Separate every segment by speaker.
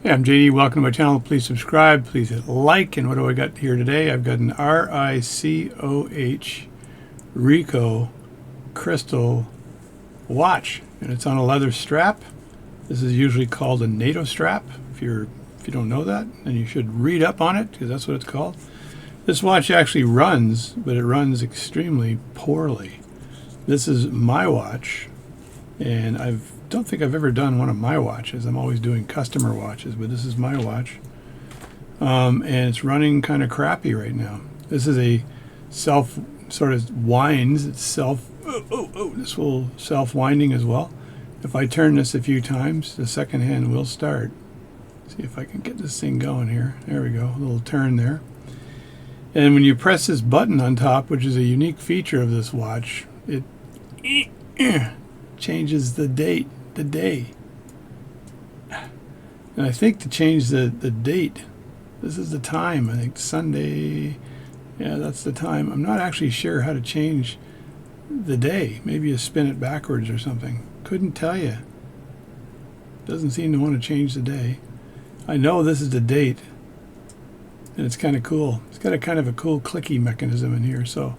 Speaker 1: Hey, I'm JD. Welcome to my channel. Please subscribe. Please hit like. And what do I got here today? I've got an RICOH RICOH crystal watch, and it's on a leather strap. This is usually called a NATO strap. If you don't know that, then you should read up on it, because that's what it's called. This watch actually runs, but it runs extremely poorly. This is my watch, and I don't think I've ever done one of my watches. I'm always doing customer watches, but this is my watch. And it's running kind of crappy right now. This is a sort of winds. It's this will self-winding as well. If I turn this a few times, the second hand will start. See if I can get this thing going here. There we go, a little turn there. And when you press this button on top, which is a unique feature of this watch, it changes the day. And I think to change the date, this is the time. I think Sunday, yeah, that's the time. I'm not actually sure how to change the day. Maybe you spin it backwards or something. Couldn't tell you. Doesn't seem to want to change the day. I know this is the date, and it's kind of cool. It's got a kind of a cool clicky mechanism in here. So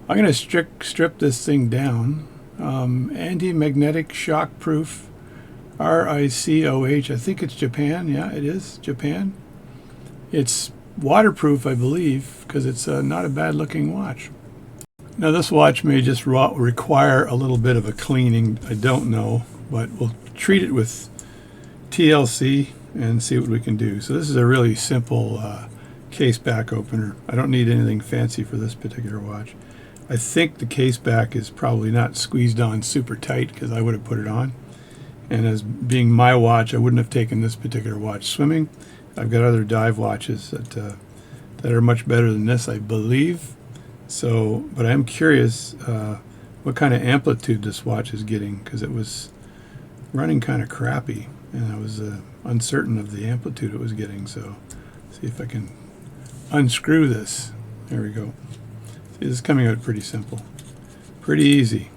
Speaker 1: I'm going to strip this thing down. Anti-magnetic shock proof, RICOH. I think it's Japan. Yeah, it is Japan. It's waterproof, I believe, because it's not a bad looking watch. Now this watch may just require a little bit of a cleaning. I don't know, but we'll treat it with TLC and see what we can do. So this is a really simple case back opener. I don't need anything fancy for this particular watch. I think the case back is probably not squeezed on super tight, because I would have put it on. And as being my watch, I wouldn't have taken this particular watch swimming. I've got other dive watches that are much better than this, I believe. So, but I'm curious what kind of amplitude this watch is getting, because it was running kind of crappy, and I was uncertain of the amplitude it was getting. So, see if I can unscrew this. There we go. See, this is coming out pretty simple, pretty easy.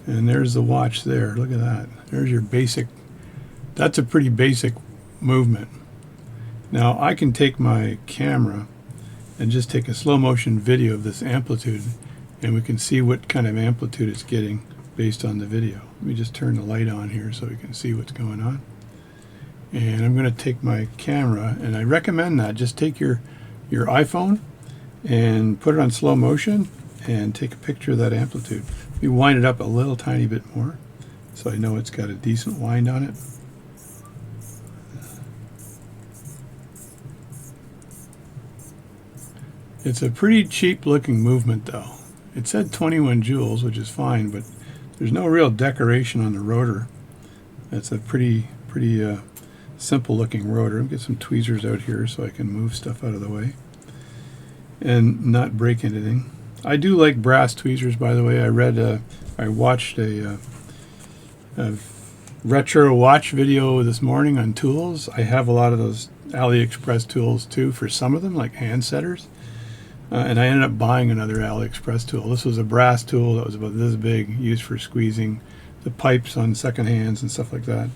Speaker 1: And there's the watch there. Look at that. There's your basic. That's a pretty basic movement. Now I can take my camera and just take a slow motion video of this amplitude, and we can see what kind of amplitude it's getting based on the video. Let me just turn the light on here so we can see what's going on. And I'm going to take my camera, and I recommend that. Just take your iPhone and put it on slow motion and take a picture of that amplitude. You wind it up a little tiny bit more, so I know it's got a decent wind on it. It's a pretty cheap looking movement though. It said 21 joules, which is fine, but there's no real decoration on the rotor. That's a pretty simple looking rotor. I'll get some tweezers out here so I can move stuff out of the way and not break anything. I do like brass tweezers, by the way. I watched a retro watch video this morning on tools. I have a lot of those AliExpress tools too for some of them, like hand setters. And I ended up buying another AliExpress tool. This was a brass tool that was about this big, used for squeezing the pipes on second hands and stuff like that.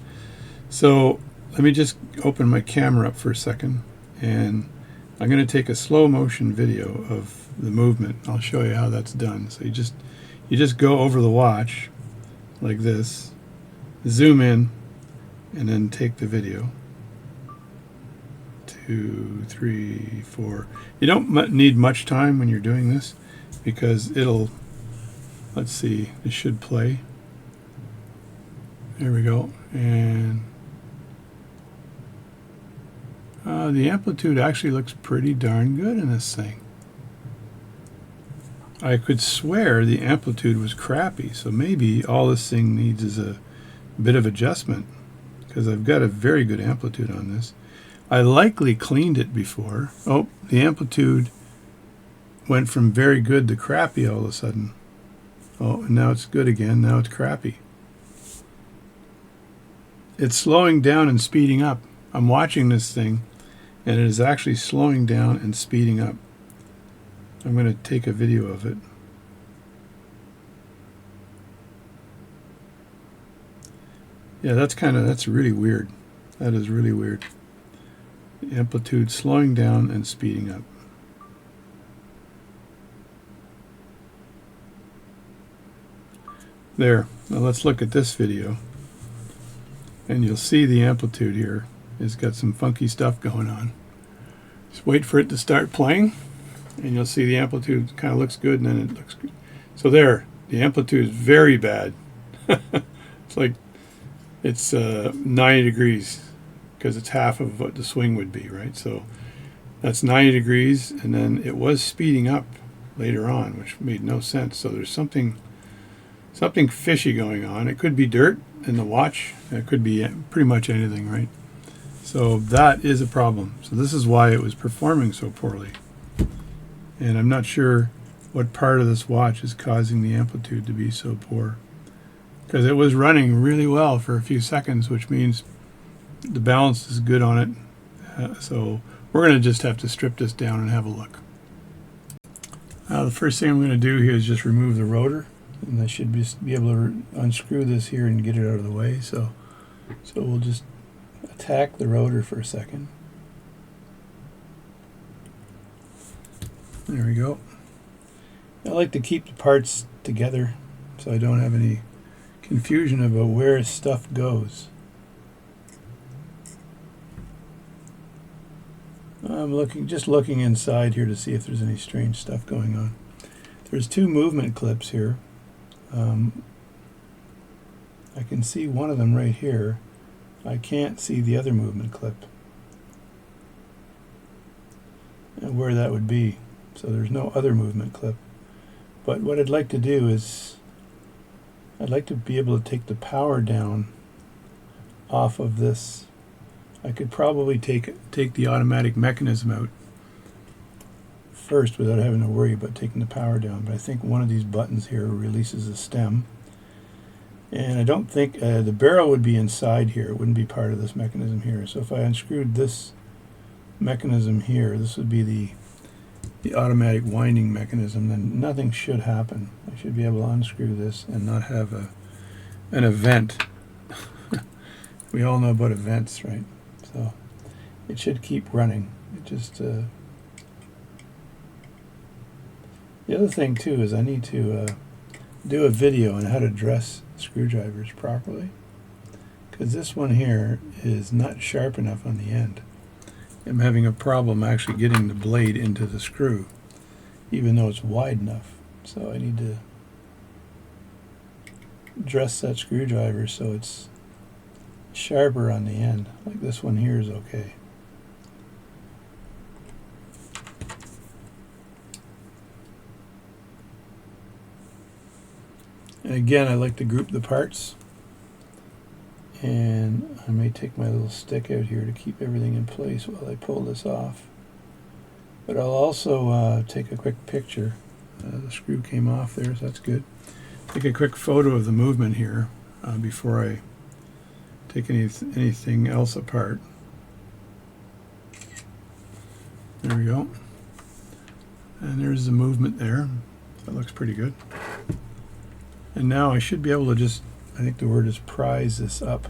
Speaker 1: So let me just open my camera up for a second, and I'm going to take a slow motion video of the movement. I'll show you how that's done. So you just go over the watch like this, zoom in, and then take the video. 2, 3, 4. You don't need much time when you're doing this, because it'll, let's see, it should play. There we go. And the amplitude actually looks pretty darn good in this thing. I could swear the amplitude was crappy, so maybe all this thing needs is a bit of adjustment, because I've got a very good amplitude on this. I likely cleaned it before. Oh, the amplitude went from very good to crappy all of a sudden. Oh, and now it's good again. Now it's crappy. It's slowing down and speeding up. I'm watching this thing, and it is actually slowing down and speeding up. I'm going to take a video of it. Yeah, that's really weird. That is really weird. The amplitude slowing down and speeding up. There. Now let's look at this video. And you'll see the amplitude here. It's got some funky stuff going on. Just wait for it to start playing, and you'll see the amplitude kind of looks good, and then it looks good. So there, the amplitude is very bad. It's like it's 90 degrees, because it's half of what the swing would be, right? So that's 90 degrees, and then it was speeding up later on, which made no sense. So there's something fishy going on. It could be dirt in the watch. It could be pretty much anything, right? So that is a problem. So this is why it was performing so poorly. And I'm not sure what part of this watch is causing the amplitude to be so poor. Because it was running really well for a few seconds, which means the balance is good on it. So we're going to just have to strip this down and have a look. The first thing I'm going to do here is just remove the rotor. And I should just be able to unscrew this here and get it out of the way. So we'll just attack the rotor for a second. There we go. I like to keep the parts together so I don't have any confusion about where stuff goes. I'm just looking inside here to see if there's any strange stuff going on. There's two movement clips here. I can see one of them right here. I can't see the other movement clip and where that would be. So there's no other movement clip. But what I'd like to do is I'd like to be able to take the power down off of this. I could probably take the automatic mechanism out first without having to worry about taking the power down. But I think one of these buttons here releases the stem. And I don't think the barrel would be inside here. It wouldn't be part of this mechanism here. So if I unscrewed this mechanism here, this would be the automatic winding mechanism, then nothing should happen. I should be able to unscrew this and not have an event. We all know about events, right? So it should keep running. It just the other thing too is I need to do a video on how to dress screwdrivers properly, because this one here is not sharp enough on the end. I'm having a problem actually getting the blade into the screw, even though it's wide enough. So I need to dress that screwdriver so it's sharper on the end. Like this one here is okay. And again, I like to group the parts, and I may take my little stick out here to keep everything in place while I pull this off. But I'll also take a quick picture. The screw came off there, so that's good. Take a quick photo of the movement here before I take anything else apart. There we go. And there's the movement there. That looks pretty good. And now I should be able to just, I think the word is prise this up.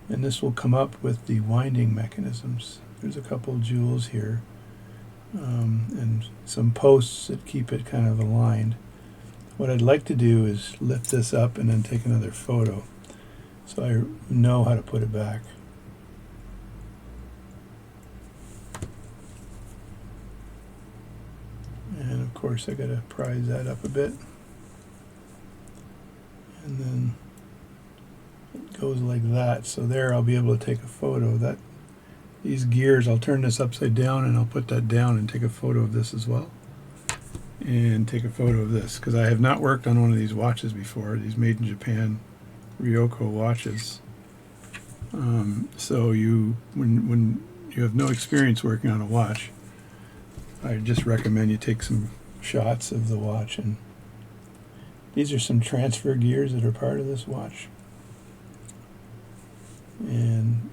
Speaker 1: And this will come up with the winding mechanisms. There's a couple of jewels here, and some posts that keep it kind of aligned. What I'd like to do is lift this up and then take another photo so I know how to put it back. And of course I gotta prise that up a bit, and then it goes like that. So there I'll be able to take a photo of that. These gears, I'll turn this upside down and I'll put that down and take a photo of this as well, and take a photo of this, because I have not worked on one of these watches before, these made in Japan RICOH watches. So when you have no experience working on a watch, I just recommend you take some shots of the watch. And these are some transfer gears that are part of this watch, and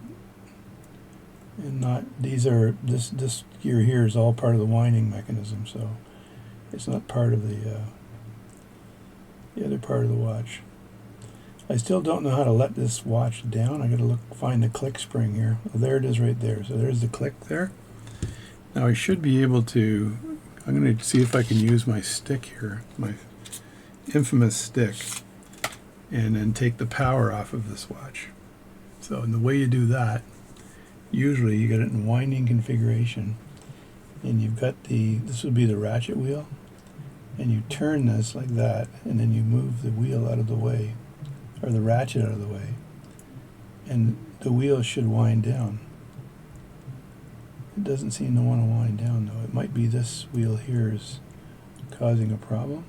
Speaker 1: not these are this gear here is all part of the winding mechanism, so it's not part of the the other part of the watch. I still don't know how to let this watch down. I gotta find the click spring here. Oh, there it is right there. So there's the click there. Now I should be able to, I'm gonna see if I can use my stick here, my infamous stick, and then take the power off of this watch. So, and the way you do that, usually you get it in winding configuration, and you've got this would be the ratchet wheel, and you turn this like that, and then you move the wheel out of the way, or the ratchet out of the way, and the wheel should wind down. It doesn't seem to want to wind down though. It might be this wheel here is causing a problem.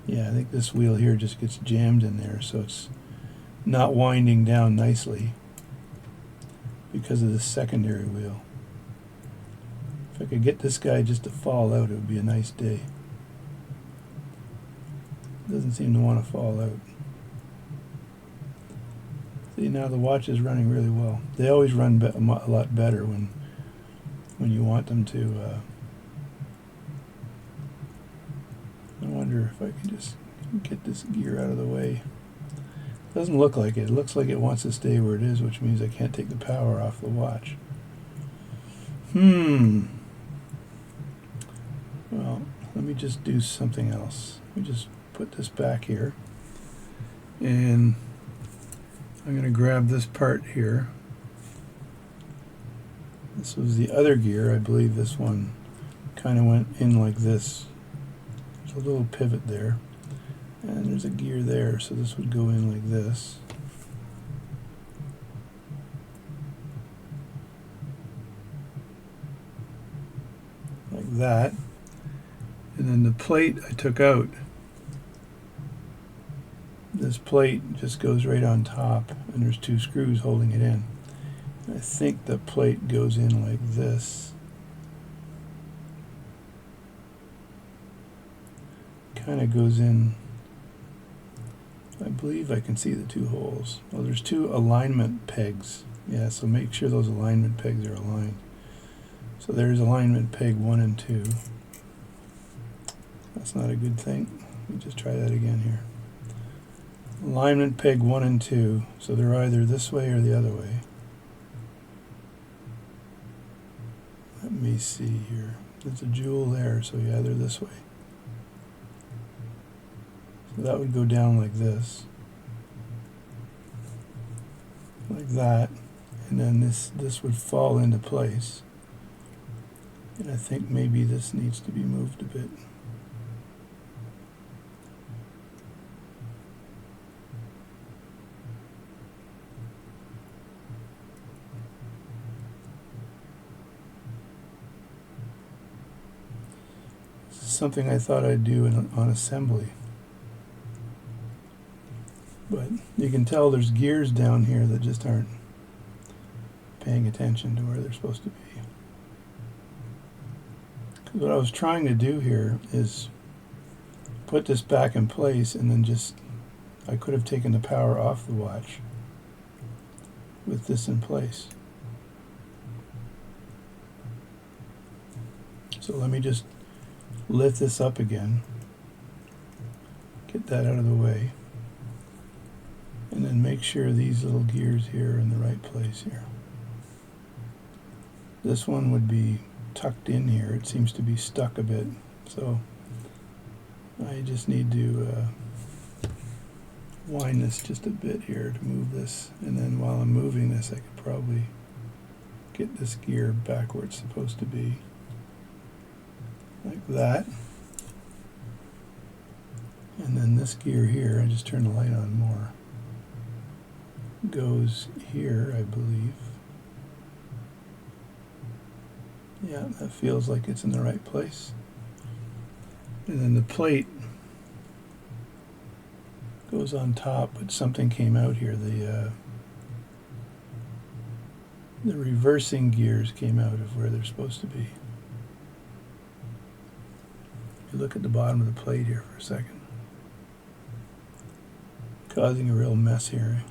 Speaker 1: Yeah, I think this wheel here just gets jammed in there, so it's not winding down nicely because of the secondary wheel. If I could get this guy just to fall out, it would be a nice day. It doesn't seem to want to fall out. See, now the watch is running really well. They always run a lot better when you want them to. I wonder if I can just get this gear out of the way. Doesn't look like it. It looks like it wants to stay where it is, which means I can't take the power off the watch. Well, let me just do something else. Let me just put this back here. And I'm going to grab this part here. This was the other gear. I believe this one kind of went in like this. There's a little pivot there. And there's a gear there, so this would go in like this. Like that. And then the plate I took out, this plate just goes right on top, and there's two screws holding it in. I think the plate goes in like this. Kind of goes in. I believe I can see the two holes. Well, there's two alignment pegs. Yeah, so make sure those alignment pegs are aligned. So there's alignment peg 1 and 2. That's not a good thing. Let me just try that again here. Alignment peg 1 and 2. So they're either this way or the other way. Let me see here. There's a jewel there, so yeah, they're this way. So that would go down like this. Like that. And then this would fall into place. And I think maybe this needs to be moved a bit. This is something I thought I'd do on assembly. But you can tell there's gears down here that just aren't paying attention to where they're supposed to be. Because what I was trying to do here is put this back in place, and then I could have taken the power off the watch with this in place. So let me just lift this up again, get that out of the way. And then make sure these little gears here are in the right place here. This one would be tucked in here. It seems to be stuck a bit. So I just need to wind this just a bit here to move this. And then while I'm moving this, I could probably get this gear back where it's supposed to be. Like that. And then this gear here, I just turn the light on more, goes here, I believe. Yeah, that feels like it's in the right place. And then the plate goes on top, but something came out here. The reversing gears came out of where they're supposed to be. If you look at the bottom of the plate here for a second, causing a real mess here.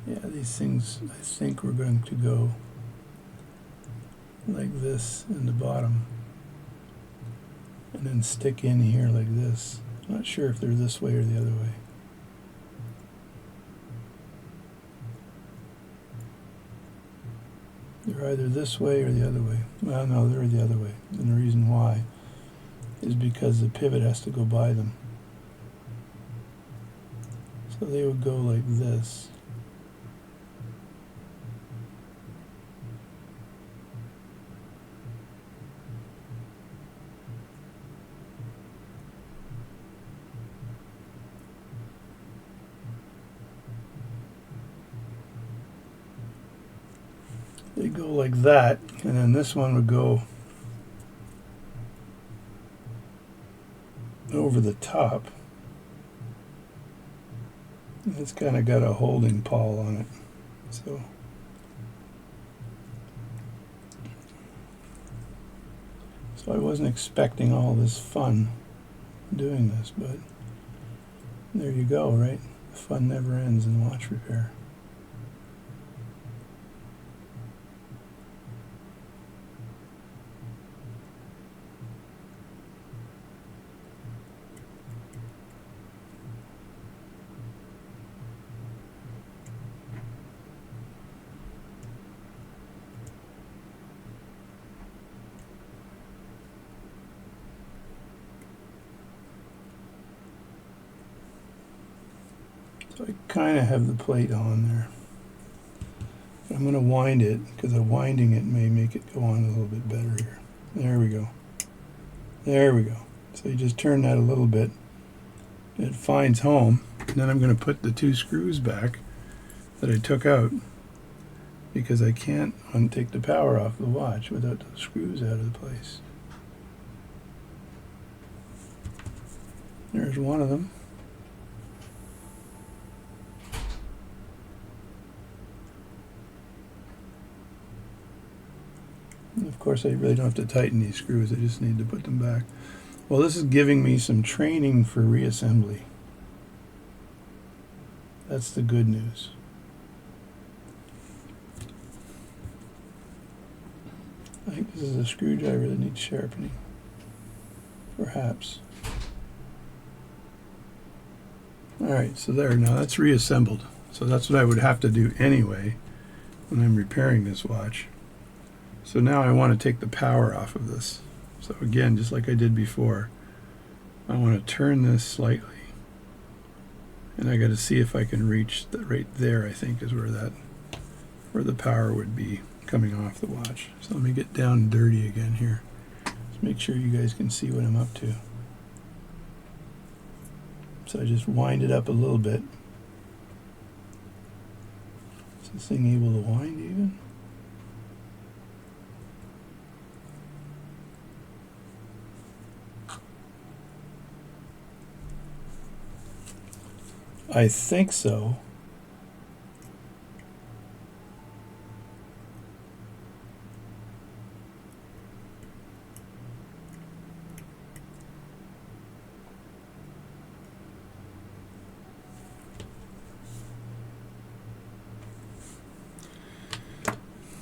Speaker 1: Yeah, these things, I think we're going to go like this in the bottom. and then stick in here like this. I'm not sure if they're this way or the other way. They're either this way or the other way. Well, no, they're the other way. And the reason why is because the pivot has to go by them. So they would go like this. They go like that, and then this one would go over the top. And it's kind of got a holding pawl on it. So I wasn't expecting all this fun doing this, but there you go, right? The fun never ends in watch repair. So I kind of have the plate on there. But I'm going to wind it, because winding it may make it go on a little bit better here. There we go. There we go. So you just turn that a little bit. It finds home. And then I'm going to put the 2 screws back that I took out, because I can't untake the power off the watch without those screws out of the place. There's one of them. And of course, I really don't have to tighten these screws. I just need to put them back. Well, this is giving me some training for reassembly. That's the good news. I think this is a screwdriver that needs sharpening. Perhaps. Alright, so there, now that's reassembled. So that's what I would have to do anyway when I'm repairing this watch. So now I want to take the power off of this. So again, just like I did before, I want to turn this slightly. And I got to see if I can reach that right there, I think is where the power would be coming off the watch. So let me get down dirty again here. Just make sure you guys can see what I'm up to. So I just wind it up a little bit. Is this thing able to wind even? I think so.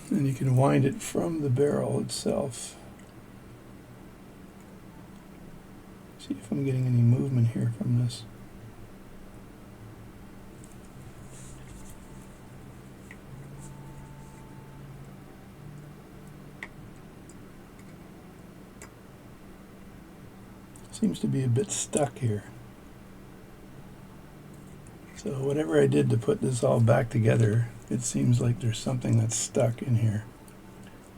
Speaker 1: And you can wind it from the barrel itself. See if I'm getting any movement here from this. Seems to be a bit stuck here. So whatever I did to put this all back together, it seems like there's something that's stuck in here.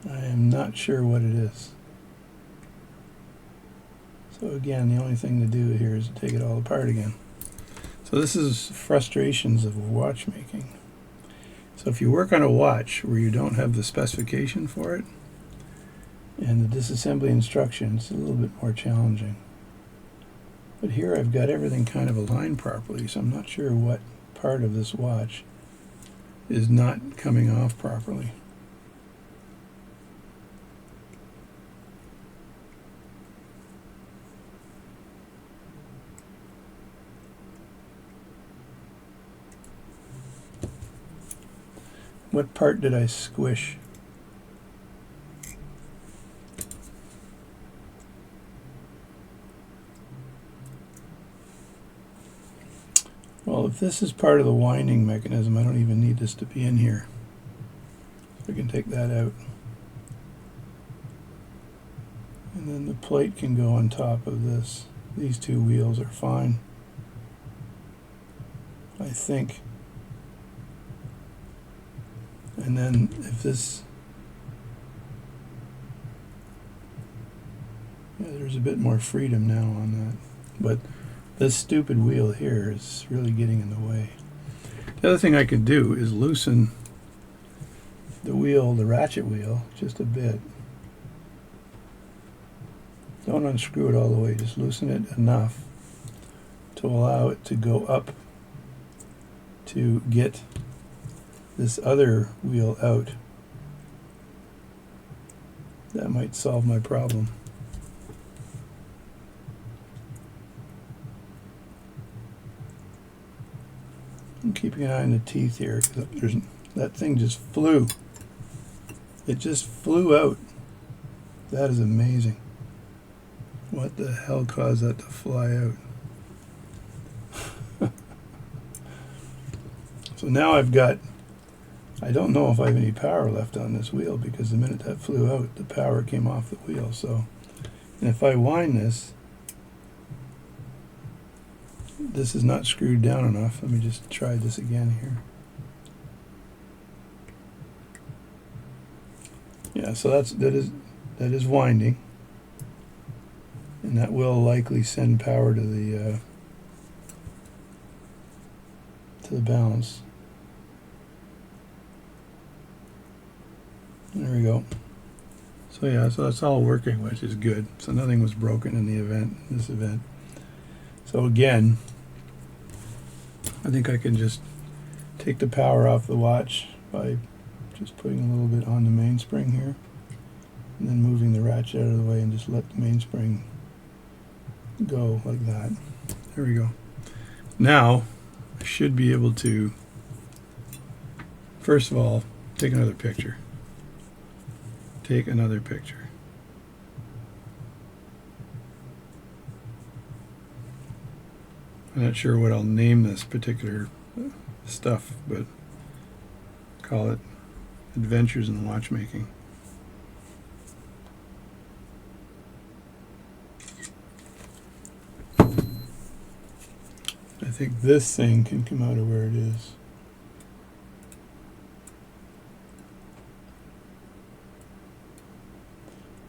Speaker 1: I am not sure what it is. So again, the only thing to do here is to take it all apart again. So this is frustrations of watchmaking. So if you work on a watch where you don't have the specification for it and the disassembly instructions, it's a little bit more challenging. But here I've got everything kind of aligned properly, so I'm not sure what part of this watch is not coming off properly. What part did I squish? Well, if this is part of the winding mechanism, I don't even need this to be in here. So I can take that out. And then the plate can go on top of this. These two wheels are fine, I think. And then if this, yeah, there's a bit more freedom now on that. But this stupid wheel here is really getting in the way. The other thing I could do is loosen the wheel, the ratchet wheel, just a bit. Don't unscrew it all the way, just loosen it enough to allow it to go up to get this other wheel out. That might solve my problem. I'm keeping an eye on the teeth here, because that thing just flew. It just flew out. That is amazing. What the hell caused that to fly out? So now I've got, I don't know if I have any power left on this wheel, because the minute that flew out, the power came off the wheel. So, and if I wind this, this is not screwed down enough. Let me just try this again here. Yeah, so that is winding, and that will likely send power to the balance. There we go. So yeah, so that's all working, which is good. So nothing was broken in this event. So again, I think I can just take the power off the watch by just putting a little bit on the mainspring here, and then moving the ratchet out of the way, and just let the mainspring go like that. There we go. Now I should be able to, first of all, take another picture. Take another picture. I'm not sure what I'll name this particular stuff, but call it Adventures in Watchmaking. I think this thing can come out of where it is.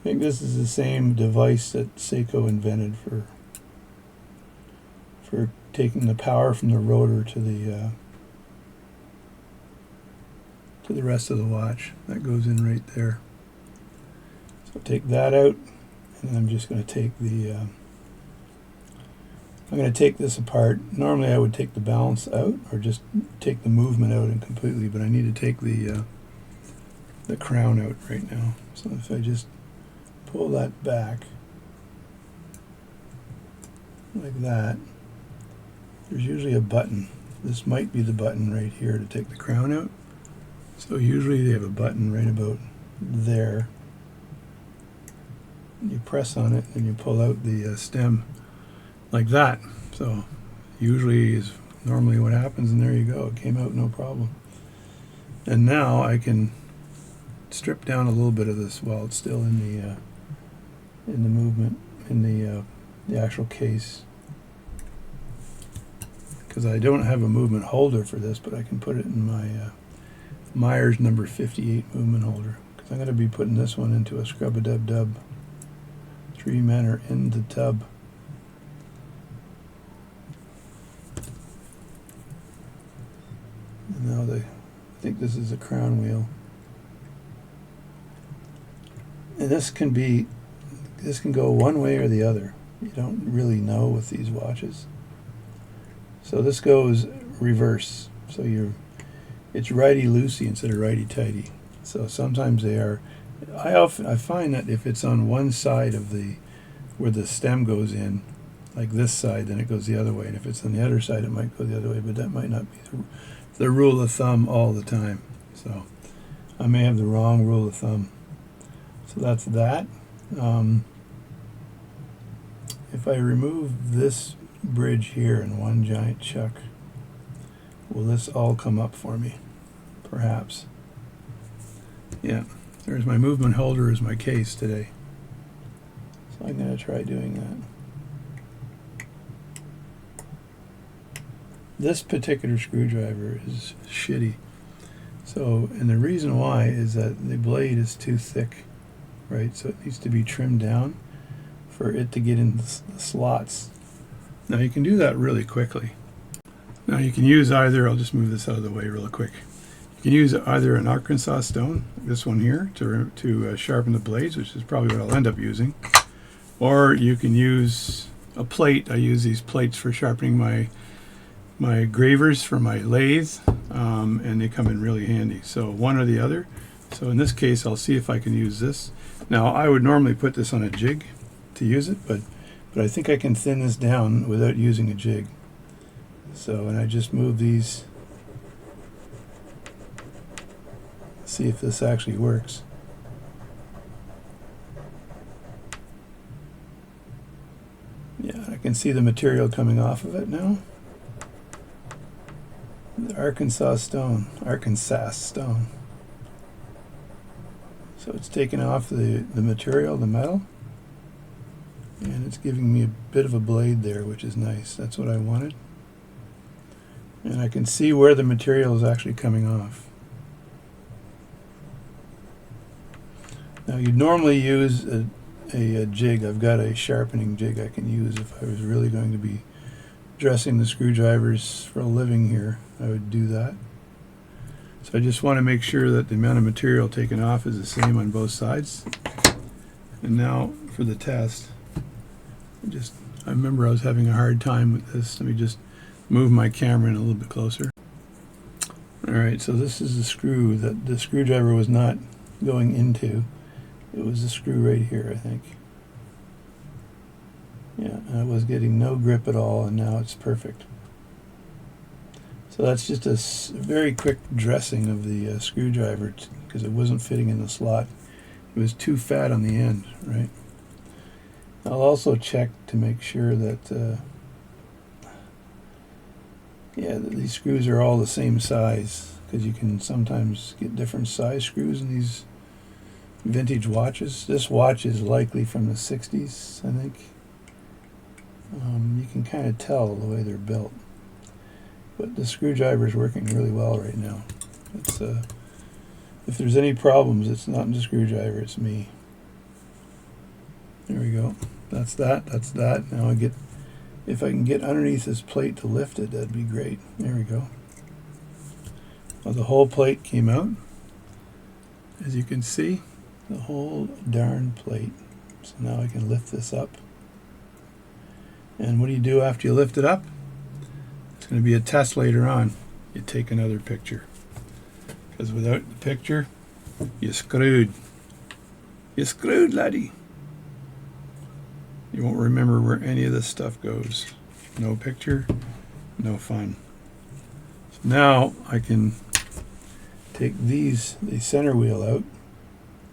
Speaker 1: I think this is the same device that Seiko invented for taking the power from the rotor to the rest of the watch. That goes in right there. So take that out, and then I'm just going to take the I'm going to take this apart. Normally I would take the balance out, or just take the movement out and completely, but I need to take the crown out right now. So if I just pull that back like that, there's usually a button. This might be the button right here to take the crown out. So usually they have a button right about there. You press on it and you pull out the stem like that. So usually is normally what happens, and there you go. It came out no problem. And now I can strip down a little bit of this while it's still in the movement, in the actual case, because I don't have a movement holder for this, but I can put it in my Myers number 58 movement holder, because I'm going to be putting this one into a scrub-a-dub-dub 3-manner in the tub. And now I think this is a crown wheel, and this can go one way or the other. You don't really know with these watches. So this goes reverse. So it's righty-loosey instead of righty-tighty. So sometimes they are. I find that if it's on one side of where the stem goes in, like this side, then it goes the other way. And if it's on the other side, it might go the other way. But that might not be the rule of thumb all the time. So I may have the wrong rule of thumb. So that's that. If I remove this bridge here in one giant chuck, will this all come up for me? Perhaps. Yeah, there's my movement holder as my case today. So I'm going to try doing that. This particular screwdriver is shitty. So, and the reason why is that the blade is too thick, right? So it needs to be trimmed down for it to get in the slots. Now you can do that really quickly. Now you can use either, I'll just move this out of the way real quick. You can use either an Arkansas stone, this one here, to sharpen the blades, which is probably what I'll end up using. Or you can use a plate. I use these plates for sharpening my gravers for my lathe, and they come in really handy. So one or the other. So in this case, I'll see if I can use this. Now I would normally put this on a jig to use it, but I think I can thin this down without using a jig. So, and I just move these, see if this actually works. Yeah, I can see the material coming off of it now. The Arkansas stone. So it's taking off the material, the metal, and it's giving me a bit of a blade there, which is nice. That's what I wanted. And I can see where the material is actually coming off. Now you'd normally use a jig. I've got a sharpening jig I can use if I was really going to be dressing the screwdrivers for a living here. I would do that. So I just want to make sure that the amount of material taken off is the same on both sides. And now for the test, I remember I was having a hard time with this. Let me just move my camera in a little bit closer. Alright, so this is the screw that the screwdriver was not going into. It was the screw right here, I think. Yeah, and I was getting no grip at all, and now it's perfect. So that's just a very quick dressing of the screwdriver because it wasn't fitting in the slot. It was too fat on the end, right? I'll also check to make sure that these screws are all the same size, because you can sometimes get different size screws in these vintage watches. This watch is likely from the 60s, I think. You can kind of tell the way they're built. But the screwdriver is working really well right now. It's if there's any problems, it's not in the screwdriver, it's me. There we go. That's that. Now if I can get underneath this plate to lift it, that'd be great. There we go. Well, the whole plate came out. As you can see, the whole darn plate. So now I can lift this up. And what do you do after you lift it up? It's going to be a test later on. You take another picture. Because without the picture, you're screwed. You're screwed, laddie. You won't remember where any of this stuff goes. No picture, no fun. So now I can take the center wheel out.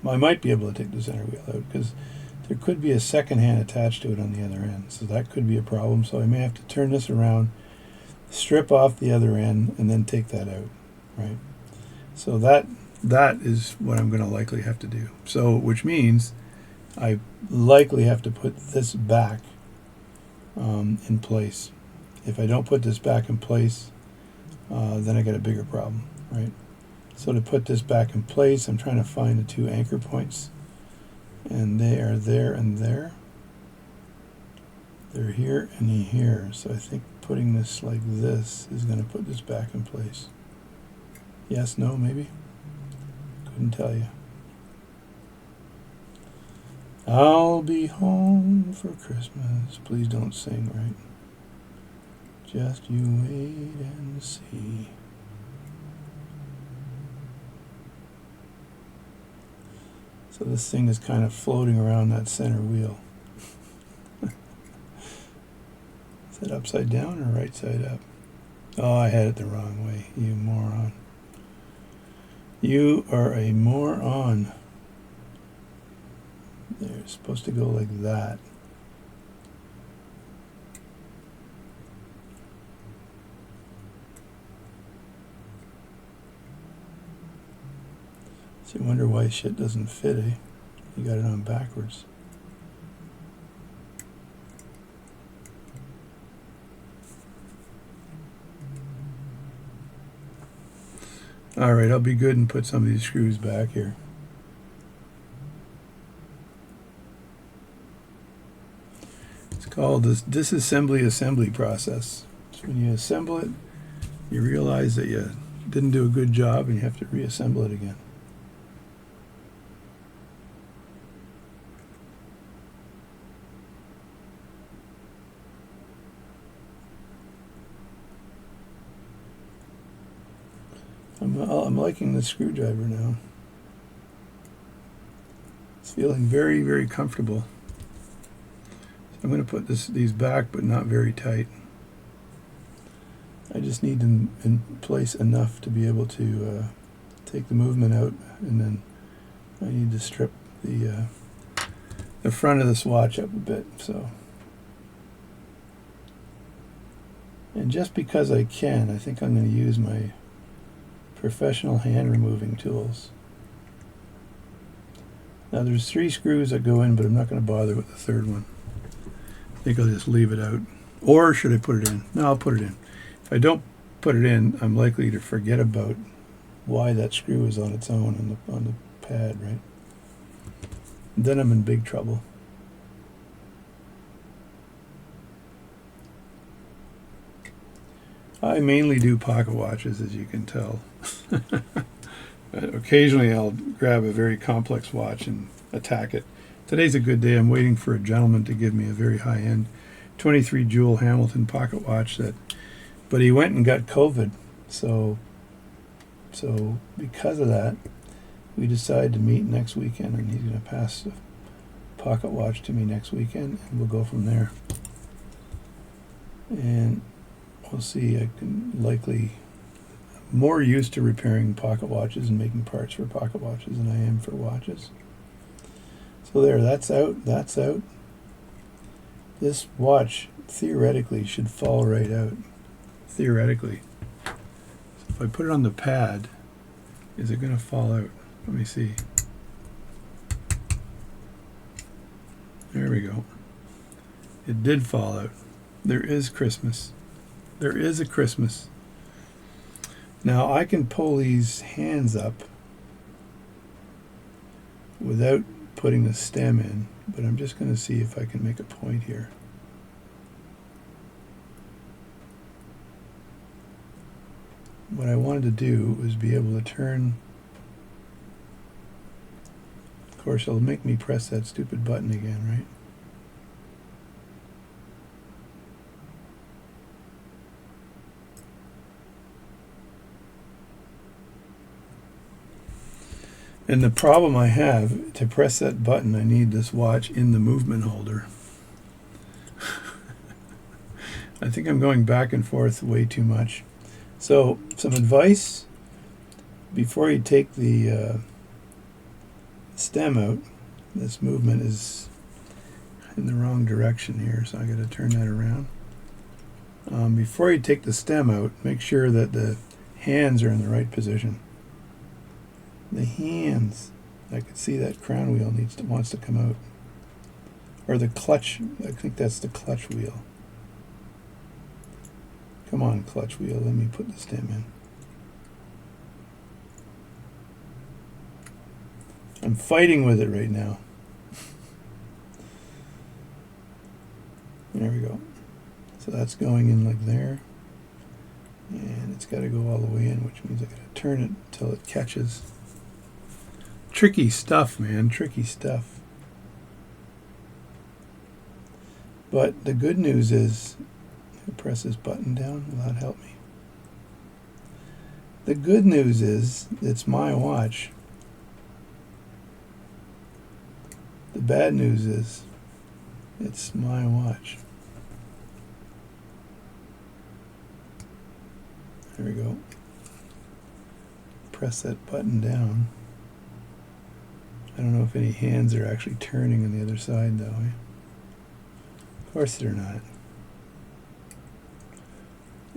Speaker 1: Well, I might be able to take the center wheel out because there could be a second hand attached to it on the other end. So that could be a problem. So I may have to turn this around, strip off the other end, and then take that out, right? So that is what I'm going to likely have to do. So, which means I likely have to put this back in place. If I don't put this back in place, then I get a bigger problem, right? So to put this back in place, I'm trying to find the two anchor points, and they are there and there. They're here and here. So I think putting this like this is going to put this back in place. Yes, no, maybe? Couldn't tell you. I'll be home for Christmas. Please don't sing, right? Just you wait and see. So this thing is kind of floating around that center wheel. Is it upside down or right side up? Oh, I had it the wrong way. You moron. You are a moron. They're supposed to go like that. So you wonder why shit doesn't fit, eh? You got it on backwards. Alright, I'll be good and put some of these screws back here. It's called this disassembly assembly process. So when you assemble it, you realize that you didn't do a good job and you have to reassemble it again. I'm liking the screwdriver now. It's feeling very, very comfortable. So I'm going to put these back, but not very tight. I just need them in place enough to be able to take the movement out, and then I need to strip the front of the swatch up a bit. So, and just because I can, I think I'm going to use my professional hand removing tools. Now there's 3 screws that go in, but I'm not going to bother with the third one. I think I'll just leave it out. Or should I put it in? No, I'll put it in. If I don't put it in, I'm likely to forget about why that screw is on its own on the pad, right? And then I'm in big trouble. I mainly do pocket watches, as you can tell. Occasionally I'll grab a very complex watch and attack it. Today's a good day. I'm waiting for a gentleman to give me a very high-end 23 jewel Hamilton pocket watch, but he went and got COVID. So because of that, we decided to meet next weekend, and he's going to pass the pocket watch to me next weekend, and we'll go from there. And we'll see. I can likely more used to repairing pocket watches and making parts for pocket watches than I am for watches. So there, that's out. That's out. This watch theoretically should fall right out. Theoretically. So if I put it on the pad, is it going to fall out? Let me see. There we go. It did fall out. There is Christmas. There is a Christmas. Now I can pull these hands up without putting the stem in, but I'm just going to see if I can make a point here. What I wanted to do was be able to turn. Of course, it'll make me press that stupid button again, right? And the problem I have, to press that button, I need this watch in the movement holder. I think I'm going back and forth way too much. So, some advice before you take the stem out. This movement is in the wrong direction here, so I got to turn that around. Before you take the stem out, make sure that the hands are in the right position. The hands. I can see that crown wheel wants to come out. Or the clutch. I think that's the clutch wheel. Come on, clutch wheel. Let me put the stem in. I'm fighting with it right now. There we go. So that's going in like there. And it's got to go all the way in, which means I got to turn it until it catches. Tricky stuff, man. Tricky stuff. But the good news is, I press this button down. Will that help me? The good news is, it's my watch. The bad news is, it's my watch. There we go. Press that button down. I don't know if any hands are actually turning on the other side, though. Of course they're not.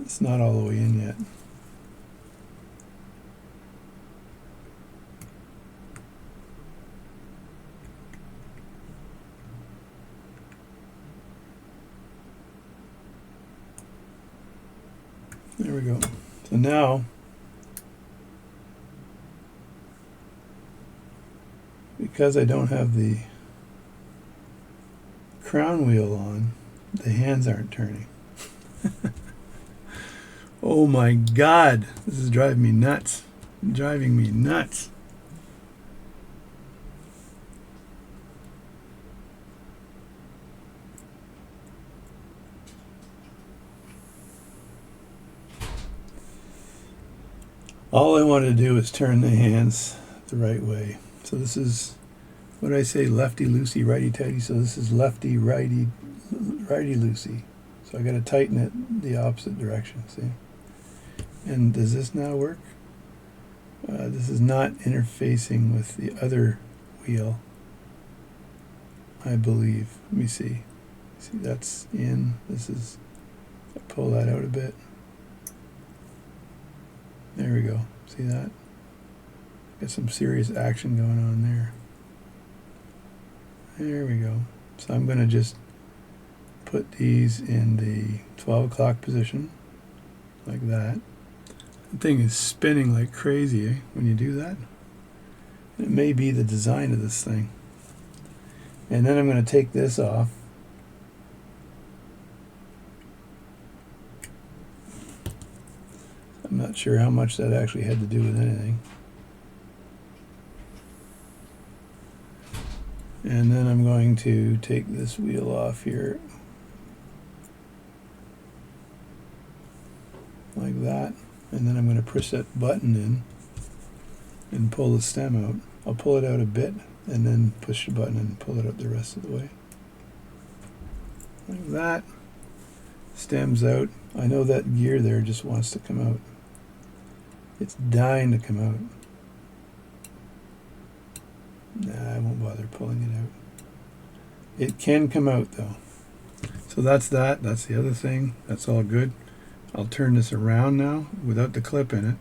Speaker 1: It's not all the way in yet. There we go. So now, because I don't have the crown wheel on, the hands aren't turning. Oh my God, this is driving me nuts. Driving me nuts. All I want to do is turn the hands the right way. So this is, what did I say, lefty loosey, righty tighty. So this is lefty righty loosey. So I got to tighten it the opposite direction. See? And does this now work? This is not interfacing with the other wheel, I believe. Let me see. See, that's in. This is. I pull that out a bit. There we go. See that? Got some serious action going on there. There we go. So I'm going to just put these in the 12 o'clock position, like that. The thing is spinning like crazy, eh, when you do that. It may be the design of this thing. And then I'm going to take this off. I'm not sure how much that actually had to do with anything. And then I'm going to take this wheel off here, like that. And then I'm going to push that button in and pull the stem out. I'll pull it out a bit and then push the button and pull it out the rest of the way. Like that. Stem's out. I know that gear there just wants to come out. It's dying to come out. Nah, I won't bother pulling it out. It can come out though. So that's that. That's the other thing. That's all good. I'll turn this around now without the clip in it.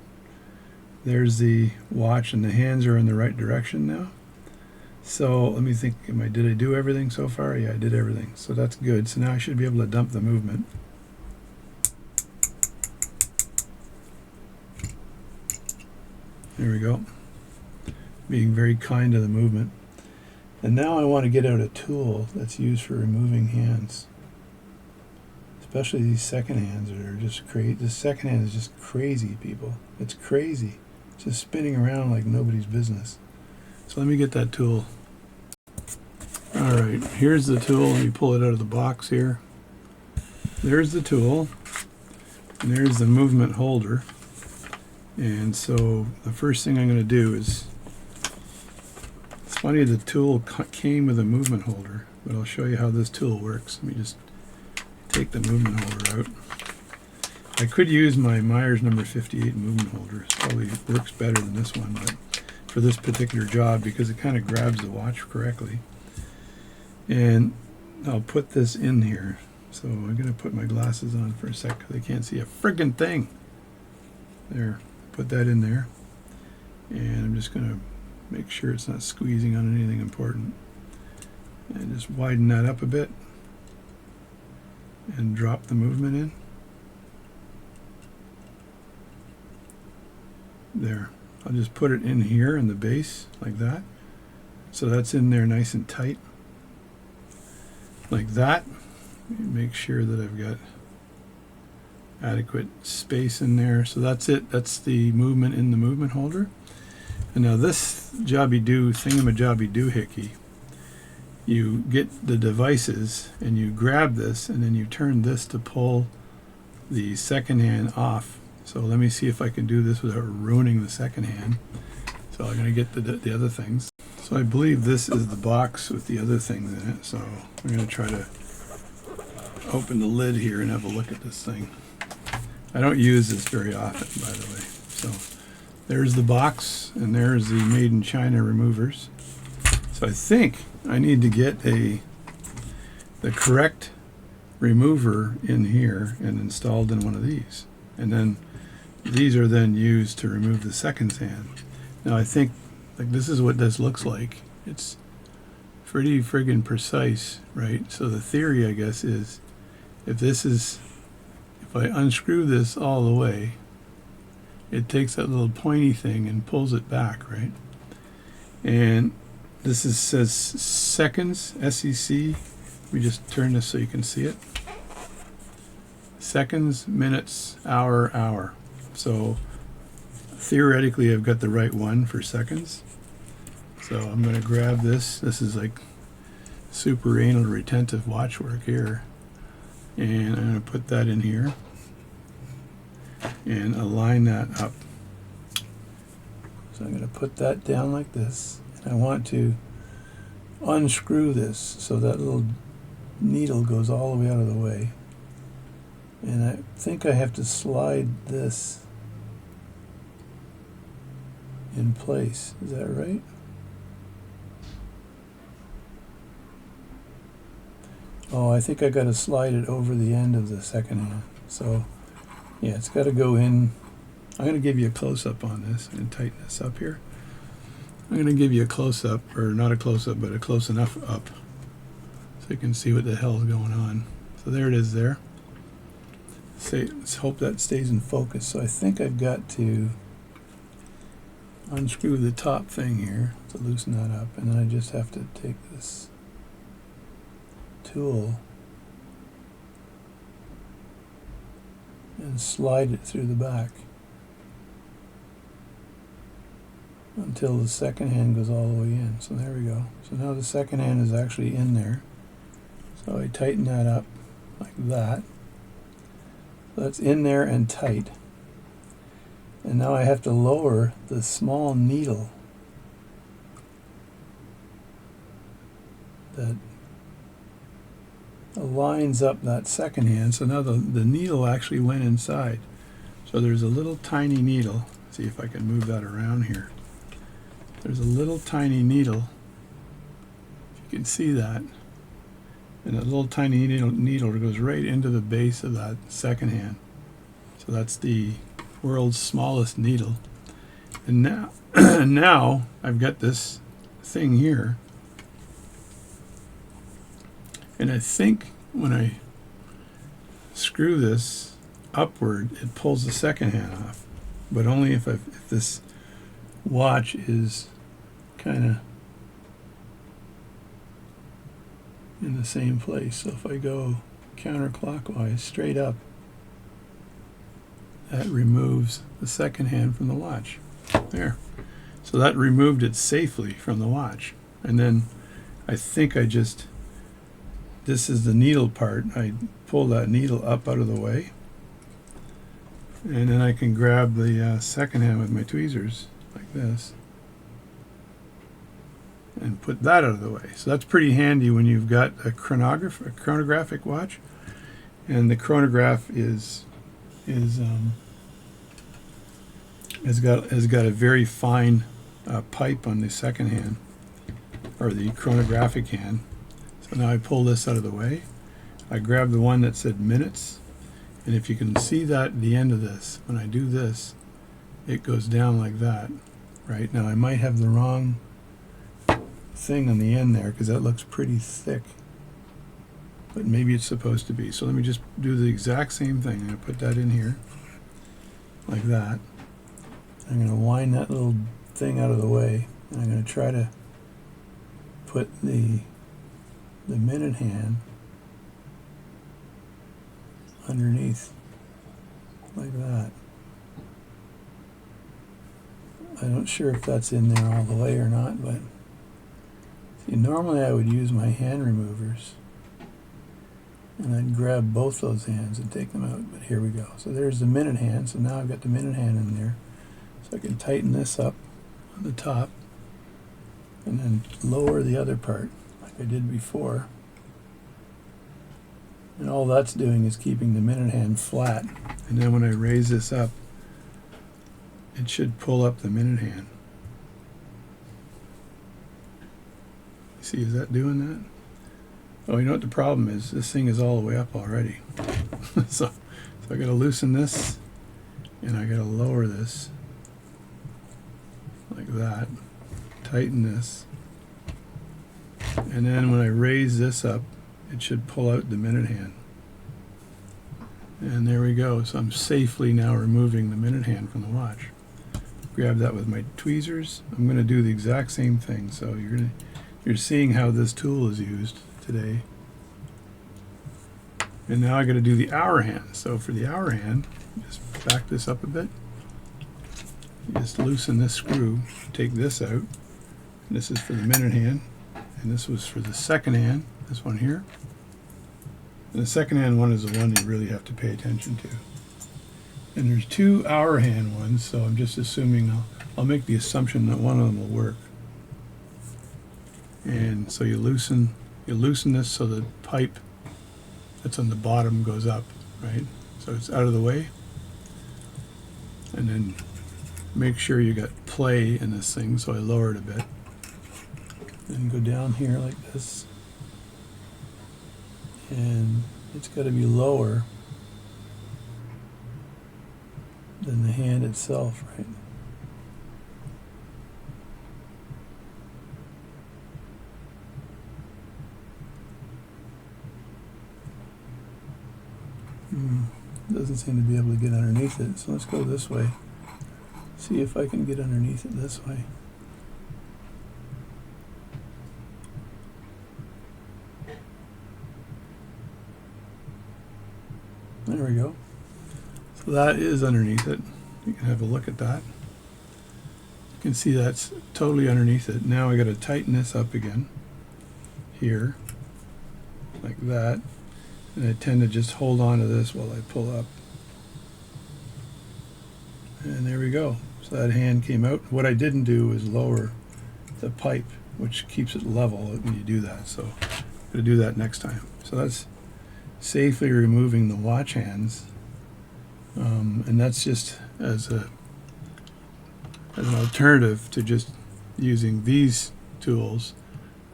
Speaker 1: There's the watch and the hands are in the right direction now. So let me think, did I do everything so far? Yeah, I did everything. So that's good. So now I should be able to dump the movement. There we go. Being very kind to the movement. And now I want to get out a tool that's used for removing hands. Especially these second hands that are just crazy. This second hand is just crazy, people. It's crazy. It's just spinning around like nobody's business. So let me get that tool. Alright, here's the tool. Let me pull it out of the box here. There's the tool. And there's the movement holder. And so the first thing I'm going to do is, it's funny the tool came with a movement holder, but I'll show you how this tool works. Let me just take the movement holder out. I could use my Myers number 58 movement holder. It probably works better than this one, but for this particular job, because it kind of grabs the watch correctly. And I'll put this in here. So I'm going to put my glasses on for a sec because I can't see a friggin' thing. There. Put that in there, and I'm just going to make sure it's not squeezing on anything important, and just widen that up a bit and drop the movement in there. I'll just put it in here in the base like that, so that's in there nice and tight like that. Make sure that I've got adequate space in there. So that's it. That's the movement in the movement holder. And now this jobby-do, thingamajobby-doohickey, you get the devices and you grab this and then you turn this to pull the second hand off. So let me see if I can do this without ruining the second hand. So I'm going to get the other things. So I believe this is the box with the other things in it. So I'm going to try to open the lid here and have a look at this thing. I don't use this very often, by the way. So there's the box, and there's the Made in China removers. So I think I need to get the correct remover in here and installed in one of these. And then these are then used to remove the second hand. Now I think like this is what this looks like. It's pretty friggin' precise, right? So the theory, I guess, is if if I unscrew this all the way, it takes that little pointy thing and pulls it back, right? And this says seconds, SEC. We just turn this so you can see it. Seconds, minutes, hour. So theoretically I've got the right one for seconds. So I'm going to grab this. This is like super anal retentive watch work here. And I'm going to put that in here and align that up. So I'm going to put that down like this. And I want to unscrew this so that little needle goes all the way out of the way. And I think I have to slide this in place. Is that right? Oh, I think I got to slide it over the end of the second hand. So, yeah, it's got to go in. I'm going to give you a close-up on this. I'm going to tighten this up here. I'm going to give you a close-up, or not a close-up, but a close enough up so you can see what the hell is going on. So there it is there. Let's hope that stays in focus. So I think I've got to unscrew the top thing here to loosen that up, and then I just have to take this tool and slide it through the back until the second hand goes all the way in. So there we go. So now the second hand is actually in there. So I tighten that up like that. So that's in there and tight. And now I have to lower the small needle that lines up that second hand. So now the needle actually went inside. So there's a little tiny needle. See if I can move that around here. There's a little tiny needle. If you can see that. And that little tiny needle goes right into the base of that second hand. So that's the world's smallest needle. And now, now I've got this thing here. And I think when I screw this upward, it pulls the second hand off. But only if this watch is kind of in the same place. So if I go counterclockwise, straight up, that removes the second hand from the watch. There. So that removed it safely from the watch. And then I think this is the needle part. I pull that needle up out of the way. And then I can grab the second hand with my tweezers like this and put that out of the way. So that's pretty handy when you've got a chronographic watch, and the chronograph has got a very fine pipe on the second hand, or the chronographic hand. So now I pull this out of the way. I grab the one that said minutes, and if you can see that at the end of this, when I do this, it goes down like that. Right now I might have the wrong thing on the end there because that looks pretty thick, but maybe it's supposed to be. So let me just do the exact same thing. I'm going to put that in here like that. I'm going to wind that little thing out of the way, and I'm going to try to put the minute hand underneath like that. I'm not sure if that's in there all the way or not, but see, normally I would use my hand removers and I'd grab both those hands and take them out, but here we go. So there's the minute hand. So now I've got the minute hand in there. So I can tighten this up on the top and then lower the other part like I did before. And all that's doing is keeping the minute hand flat. And then when I raise this up, it should pull up the minute hand. See, is that doing that? Oh, you know what the problem is? This thing is all the way up already. so I got to loosen this, and I got to lower this like that. Tighten this, and then when I raise this up, it should pull out the minute hand. And there we go. So I'm safely now removing the minute hand from the watch. Grab that with my tweezers. I'm going to do the exact same thing. So you're seeing how this tool is used today. And now I got to do the hour hand. So for the hour hand, just back this up a bit. Just loosen this screw. Take this out. This is for the minute hand, and this was for the second hand. This one here. And the second hand one is the one you really have to pay attention to. And there's two hour hand ones, so I'm just assuming I'll make the assumption that one of them will work. And so you loosen this so the pipe that's on the bottom goes up, right? So it's out of the way. And then make sure you got play in this thing, so I lower it a bit. And go down here like this. And it's got to be lower than the hand itself, right? Doesn't seem to be able to get underneath it, so let's go this way. See if I can get underneath it this way. There we go. So that is underneath it. You can have a look at that. You can see that's totally underneath it. Now I got to tighten this up again here, like that. And I tend to just hold on to this while I pull up. And there we go. So that hand came out. What I didn't do was lower the pipe, which keeps it level when you do that. So I'm going to do that next time. So that's safely removing the watch hands. And that's just as an alternative to just using these tools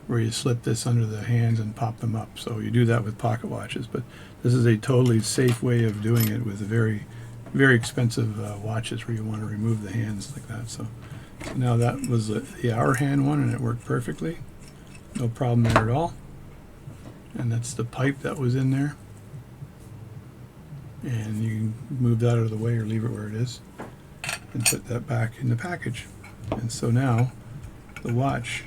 Speaker 1: where you slip this under the hands and pop them up. So you do that with pocket watches, but this is a totally safe way of doing it with very, very expensive watches where you want to remove the hands like that. So now that was the hour hand one, and it worked perfectly. No problem there at all. And that's the pipe that was in there. And you can move that out of the way or leave it where it is and put that back in the package. And so now the watch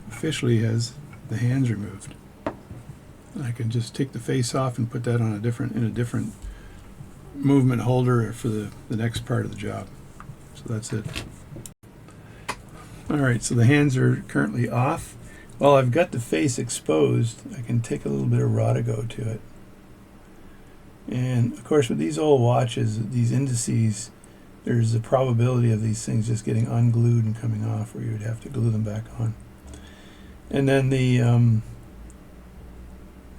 Speaker 1: officially has the hands removed. And I can just take the face off and put that on in a different movement holder for the next part of the job. So that's it. Alright, so the hands are currently off. While I've got the face exposed, I can take a little bit of Radioactivity to it. And of course with these old watches, these indices, there's a probability of these things just getting unglued and coming off, where you would have to glue them back on. And then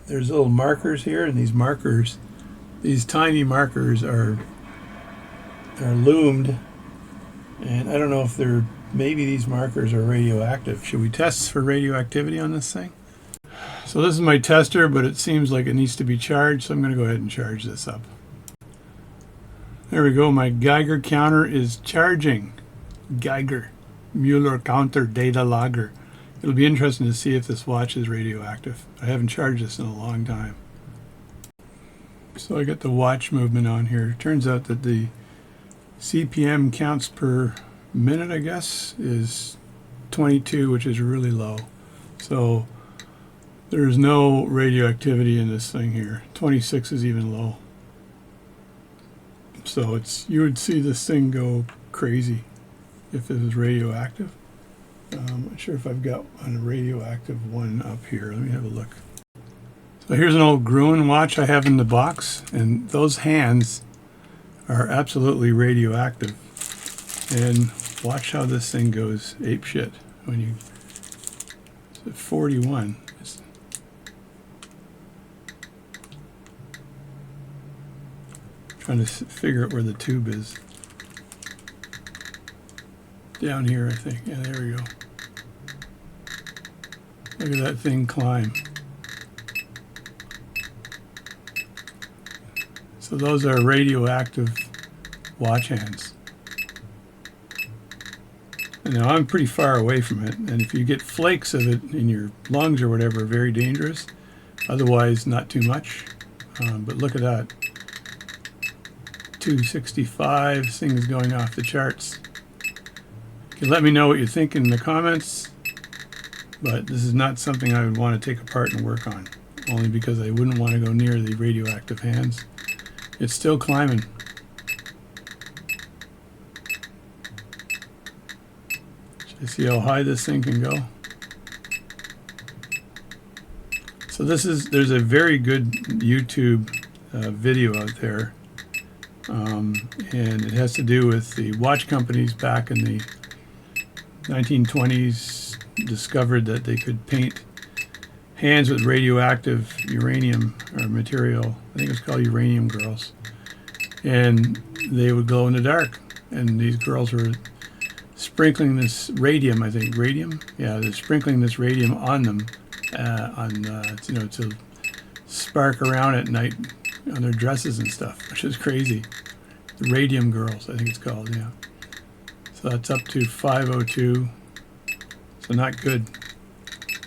Speaker 1: there's little markers here, and these markers, these tiny markers are loomed, and I don't know if maybe these markers are radioactive. Should we test for radioactivity on this thing? So this is my tester, but it seems like it needs to be charged, so I'm going to go ahead and charge this up. There we go, my Geiger counter is charging. Geiger, Mueller counter data logger. It'll be interesting to see if this watch is radioactive. I haven't charged this in a long time. So I got the watch movement on here. Turns out that the CPM counts per minute, I guess, is 22, which is really low. So there's no radioactivity in this thing here. 26 is even low. So you would see this thing go crazy if it was radioactive. I'm not sure if I've got a radioactive one up here. Let me have a look. So here's an old Gruen watch I have in the box, and those hands are absolutely radioactive. And watch how this thing goes apeshit when you. It's at 41. Trying to figure out where the tube is. Down here, I think. Yeah, there we go. Look at that thing climb. So those are radioactive watch hands. And now I'm pretty far away from it, and if you get flakes of it in your lungs or whatever, very dangerous. Otherwise, not too much. But look at that. 265. This thing is going off the charts. You can let me know what you think in the comments, but this is not something I would want to take apart and work on, only because I wouldn't want to go near the radioactive hands. It's still climbing. Should I see how high this thing can go? So there's a very good YouTube video out there, and it has to do with the watch companies back in the 1920s discovered that they could paint hands with radioactive uranium or material. I think it's called uranium girls, and they would glow in the dark. And these girls were sprinkling this radium, I think radium. Yeah, they're sprinkling this radium on them, to spark around at night on their dresses and stuff, which is crazy. The radium girls, I think it's called. Yeah. So that's up to 502. So not good.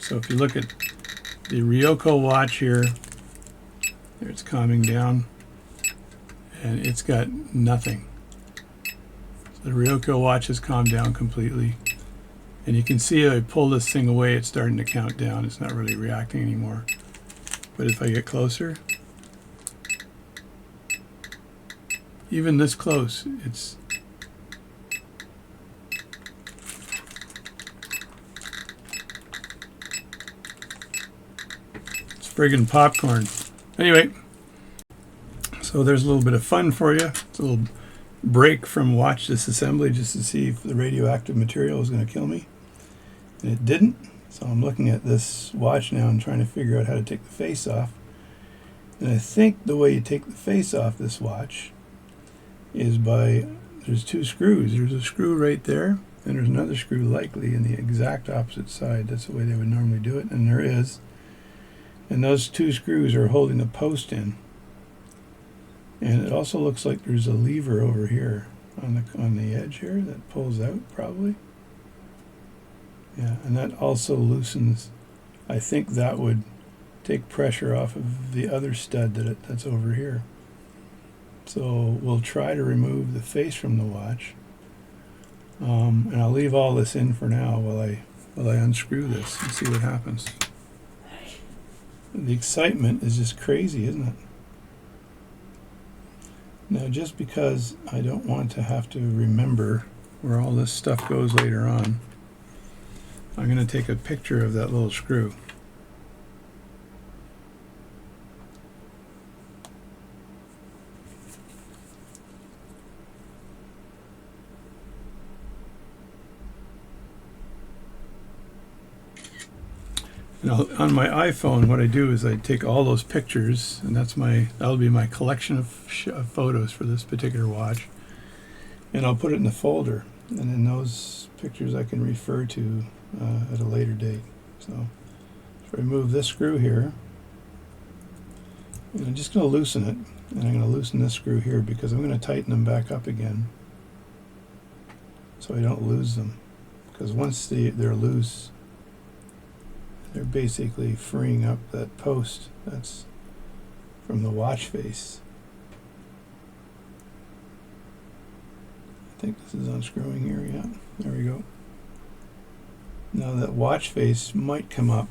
Speaker 1: So if you look at the RICOH watch here, there it's calming down, and it's got nothing. So the RICOH watch has calmed down completely, and you can see I pull this thing away, it's starting to count down. It's not really reacting anymore. But if I get closer, even this close, it's friggin' popcorn. Anyway, so there's a little bit of fun for you. It's a little break from watch disassembly just to see if the radioactive material is going to kill me. And it didn't. So I'm looking at this watch now and trying to figure out how to take the face off. And I think the way you take the face off this watch is by, there's two screws. There's a screw right there, and there's another screw likely in the exact opposite side. That's the way they would normally do it, and there is. And those two screws are holding the post in. And it also looks like there's a lever over here on the edge here that pulls out probably. Yeah, and that also loosens. I think that would take pressure off of the other stud that's over here. So we'll try to remove the face from the watch. And I'll leave all this in for now while I unscrew this and see what happens. The excitement is just crazy, isn't it? Now, just because I don't want to have to remember where all this stuff goes later on, I'm going to take a picture of that little screw. Now, on my iPhone, what I do is I take all those pictures, and that'll be my collection of photos for this particular watch, and I'll put it in a folder, and then those pictures I can refer to at a later date. So I remove this screw here, and I'm just going to loosen it, and I'm going to loosen this screw here because I'm going to tighten them back up again so I don't lose them, because once they're loose, they're basically freeing up that post that's from the watch face. I think this is unscrewing here, yeah. There we go. Now that watch face might come up.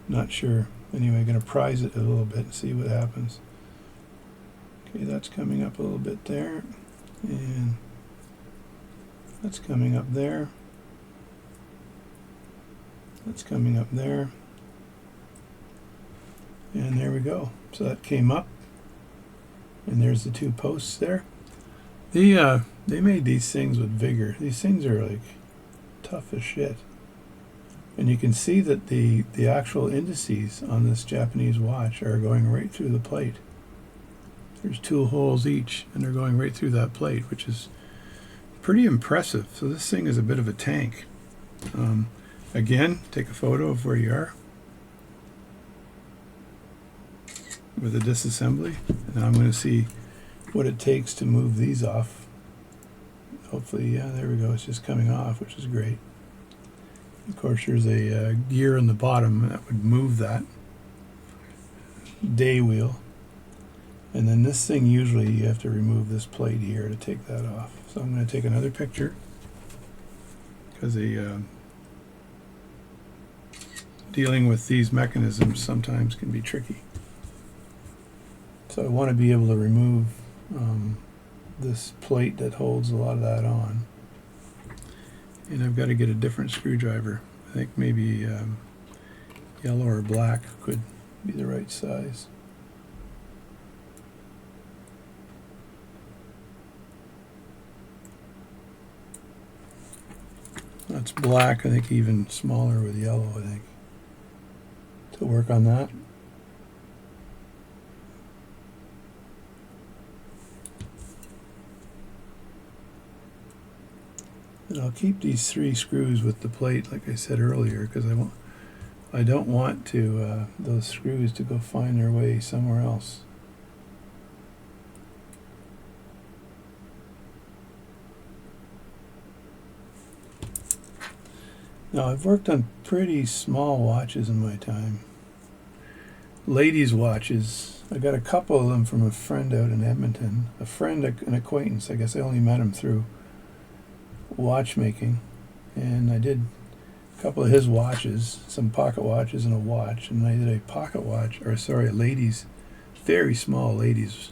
Speaker 1: Not sure. Anyway, I'm going to prise it a little bit and see what happens. Okay, that's coming up a little bit there. And that's coming up there. That's coming up there. And there we go. So that came up. And there's the two posts there. They made these things with vigor. These things are like tough as shit. And you can see that the actual indices on this Japanese watch are going right through the plate. There's 2 holes each, and they're going right through that plate, which is pretty impressive. So this thing is a bit of a tank. Again, take a photo of where you are with a disassembly. And now I'm going to see what it takes to move these off. Hopefully, yeah, there we go. It's just coming off, which is great. Of course, there's a gear on the bottom that would move that day wheel. And then this thing, usually you have to remove this plate here to take that off. So I'm going to take another picture, because dealing with these mechanisms sometimes can be tricky. So I want to be able to remove this plate that holds a lot of that on. And I've got to get a different screwdriver. I think maybe yellow or black could be the right size. That's black. I think even smaller with yellow, I think, to work on that. And I'll keep these 3 screws with the plate, like I said earlier, because I don't want to those screws to go find their way somewhere else. Now, I've worked on pretty small watches in my time. Ladies' watches. I got a couple of them from a friend out in Edmonton. A friend, an acquaintance. I guess I only met him through watchmaking. And I did a couple of his watches, some pocket watches and a watch. And I did a pocket watch, or sorry, a ladies, very small ladies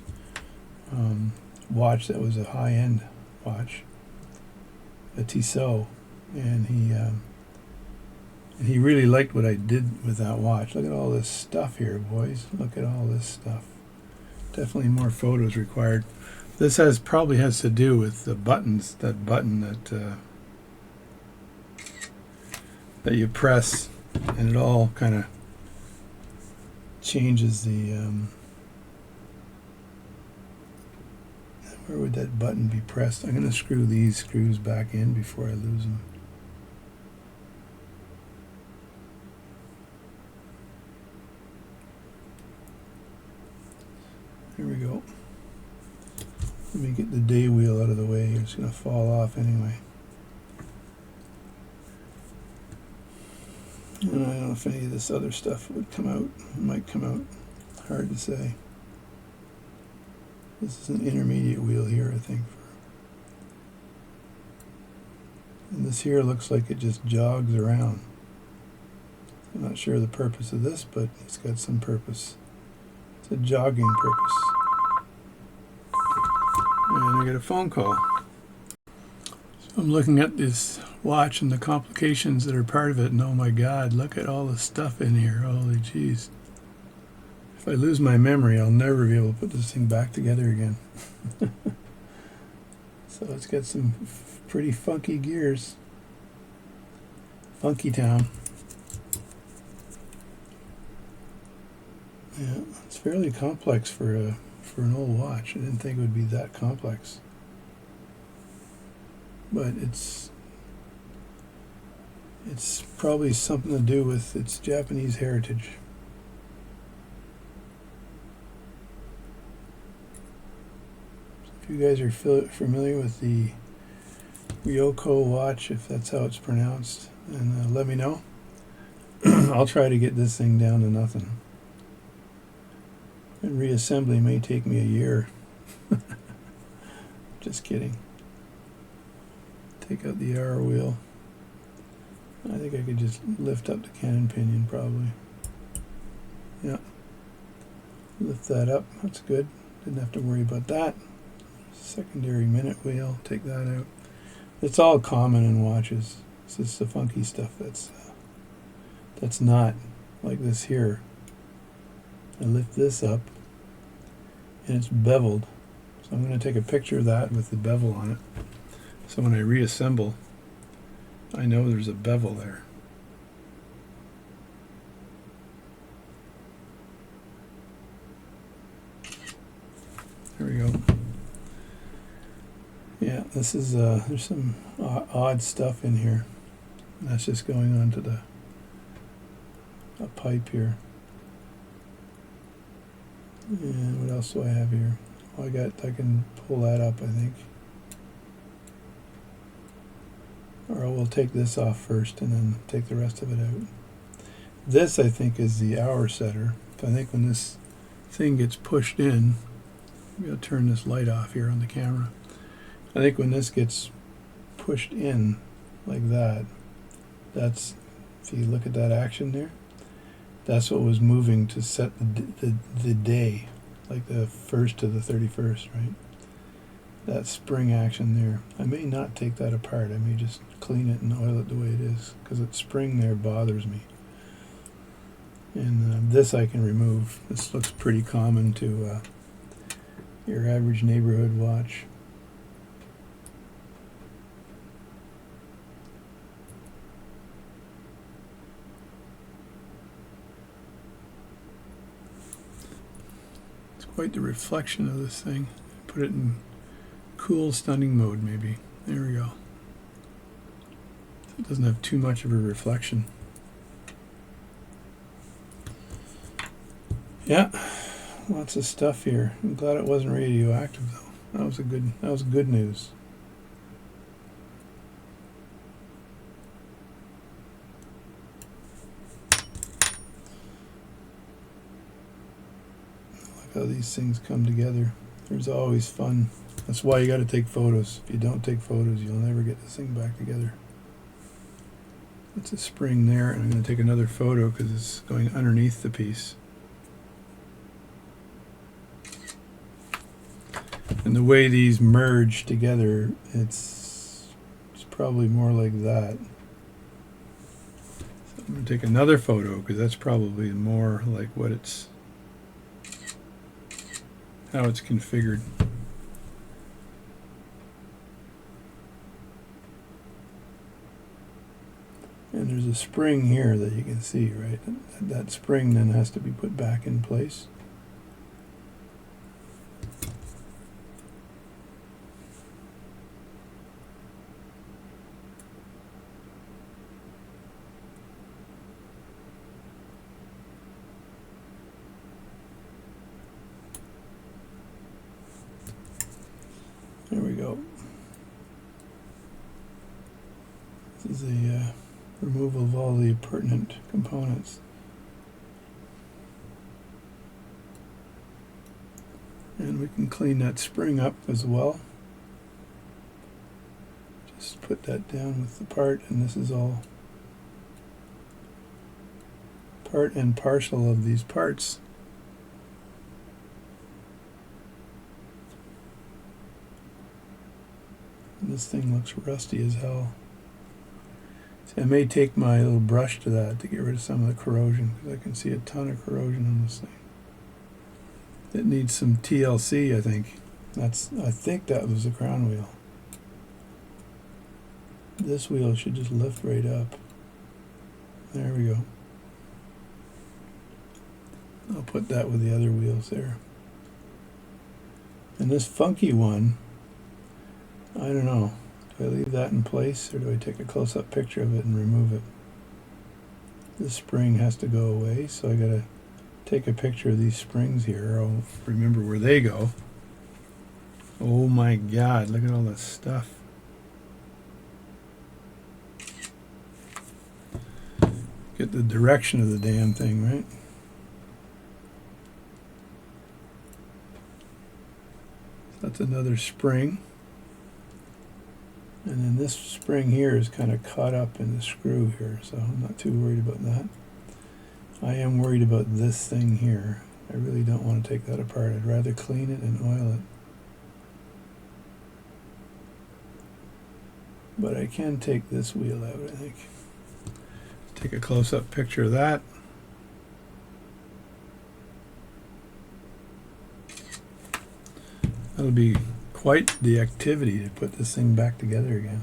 Speaker 1: watch that was a high-end watch, a Tissot. And he really liked what I did with that watch. Look at all this stuff here, boys. Look at all this stuff. Definitely more photos required. This probably has to do with the buttons. That button that you press, and it all kind of changes the. Where would that button be pressed? I'm going to screw these screws back in before I lose them. Here we go. Let me get the day wheel out of the way. It's going to fall off anyway. And I don't know if any of this other stuff would come out. It might come out. Hard to say. This is an intermediate wheel here, I think. And this here looks like it just jogs around. I'm not sure the purpose of this, but it's got some purpose. It's a jogging purpose. And I get a phone call. So I'm looking at this watch and the complications that are part of it, and oh my God, look at all the stuff in here. Holy jeez. If I lose my memory, I'll never be able to put this thing back together again. So it's got some pretty funky gears. Funky town. Yeah, it's fairly complex for an old watch. I didn't think it would be that complex. But it's probably something to do with its Japanese heritage. If you guys are familiar with the RICOH watch, if that's how it's pronounced, and let me know. I'll try to get this thing down to nothing. And reassembly may take me a year. Just kidding. Take out the arrow wheel. I think I could just lift up the cannon pinion probably. Yeah. Lift that up. That's good. Didn't have to worry about that. Secondary minute wheel. Take that out. It's all common in watches. It's just the funky stuff that's not like this here. I lift this up and it's beveled. So I'm going to take a picture of that with the bevel on it. So when I reassemble, I know there's a bevel there. There we go. Yeah, this is there's some odd stuff in here. That's just going onto a pipe here. And what else do I have here? Oh, I can pull that up, I think. Or we'll take this off first and then take the rest of it out. This, I think, is the hour setter. I think when this thing gets pushed in, I'm going to turn this light off here on the camera. I think when this gets pushed in like that, that's, if you look at that action there, that's what was moving to set the day, like the 1st to the 31st, right? That spring action there. I may not take that apart. I may just clean it and oil it the way it is, because that spring there bothers me. And this I can remove. This looks pretty common to your average neighborhood watch. It's quite the reflection of this thing. Put it in cool stunning mode maybe. There we go. So it doesn't have too much of a reflection. Yeah, lots of stuff here. I'm glad it wasn't radioactive though. That was good news. Look how these things come together. There's always fun. That's why you got to take photos. If you don't take photos, you'll never get this thing back together. That's a spring there, and I'm going to take another photo because it's going underneath the piece. And the way these merge together, it's probably more like that. So I'm going to take another photo because that's probably more like what it's, how it's configured. And there's a spring here that you can see, right? That spring then has to be put back in place. There we go. This is a removal of all the pertinent components. And we can clean that spring up as well. Just put that down with the part, and this is all part and parcel of these parts. This thing looks rusty as hell. See, I may take my little brush to that to get rid of some of the corrosion, because I can see a ton of corrosion on this thing. It needs some TLC, I think. I think that was the crown wheel. This wheel should just lift right up. There we go. I'll put that with the other wheels there. And this funky one, I don't know. Do I leave that in place, or do I take a close-up picture of it and remove it? This spring has to go away, so I gotta take a picture of these springs here. I'll remember where they go. Oh my God, look at all this stuff. Get the direction of the damn thing, right? So that's another spring. And then this spring here is kind of caught up in the screw here, so I'm not too worried about that. I am worried about this thing here. I really don't want to take that apart. I'd rather clean it and oil it. But I can take this wheel out, I think. Take a close-up picture of that. That'll be quite the activity to put this thing back together again.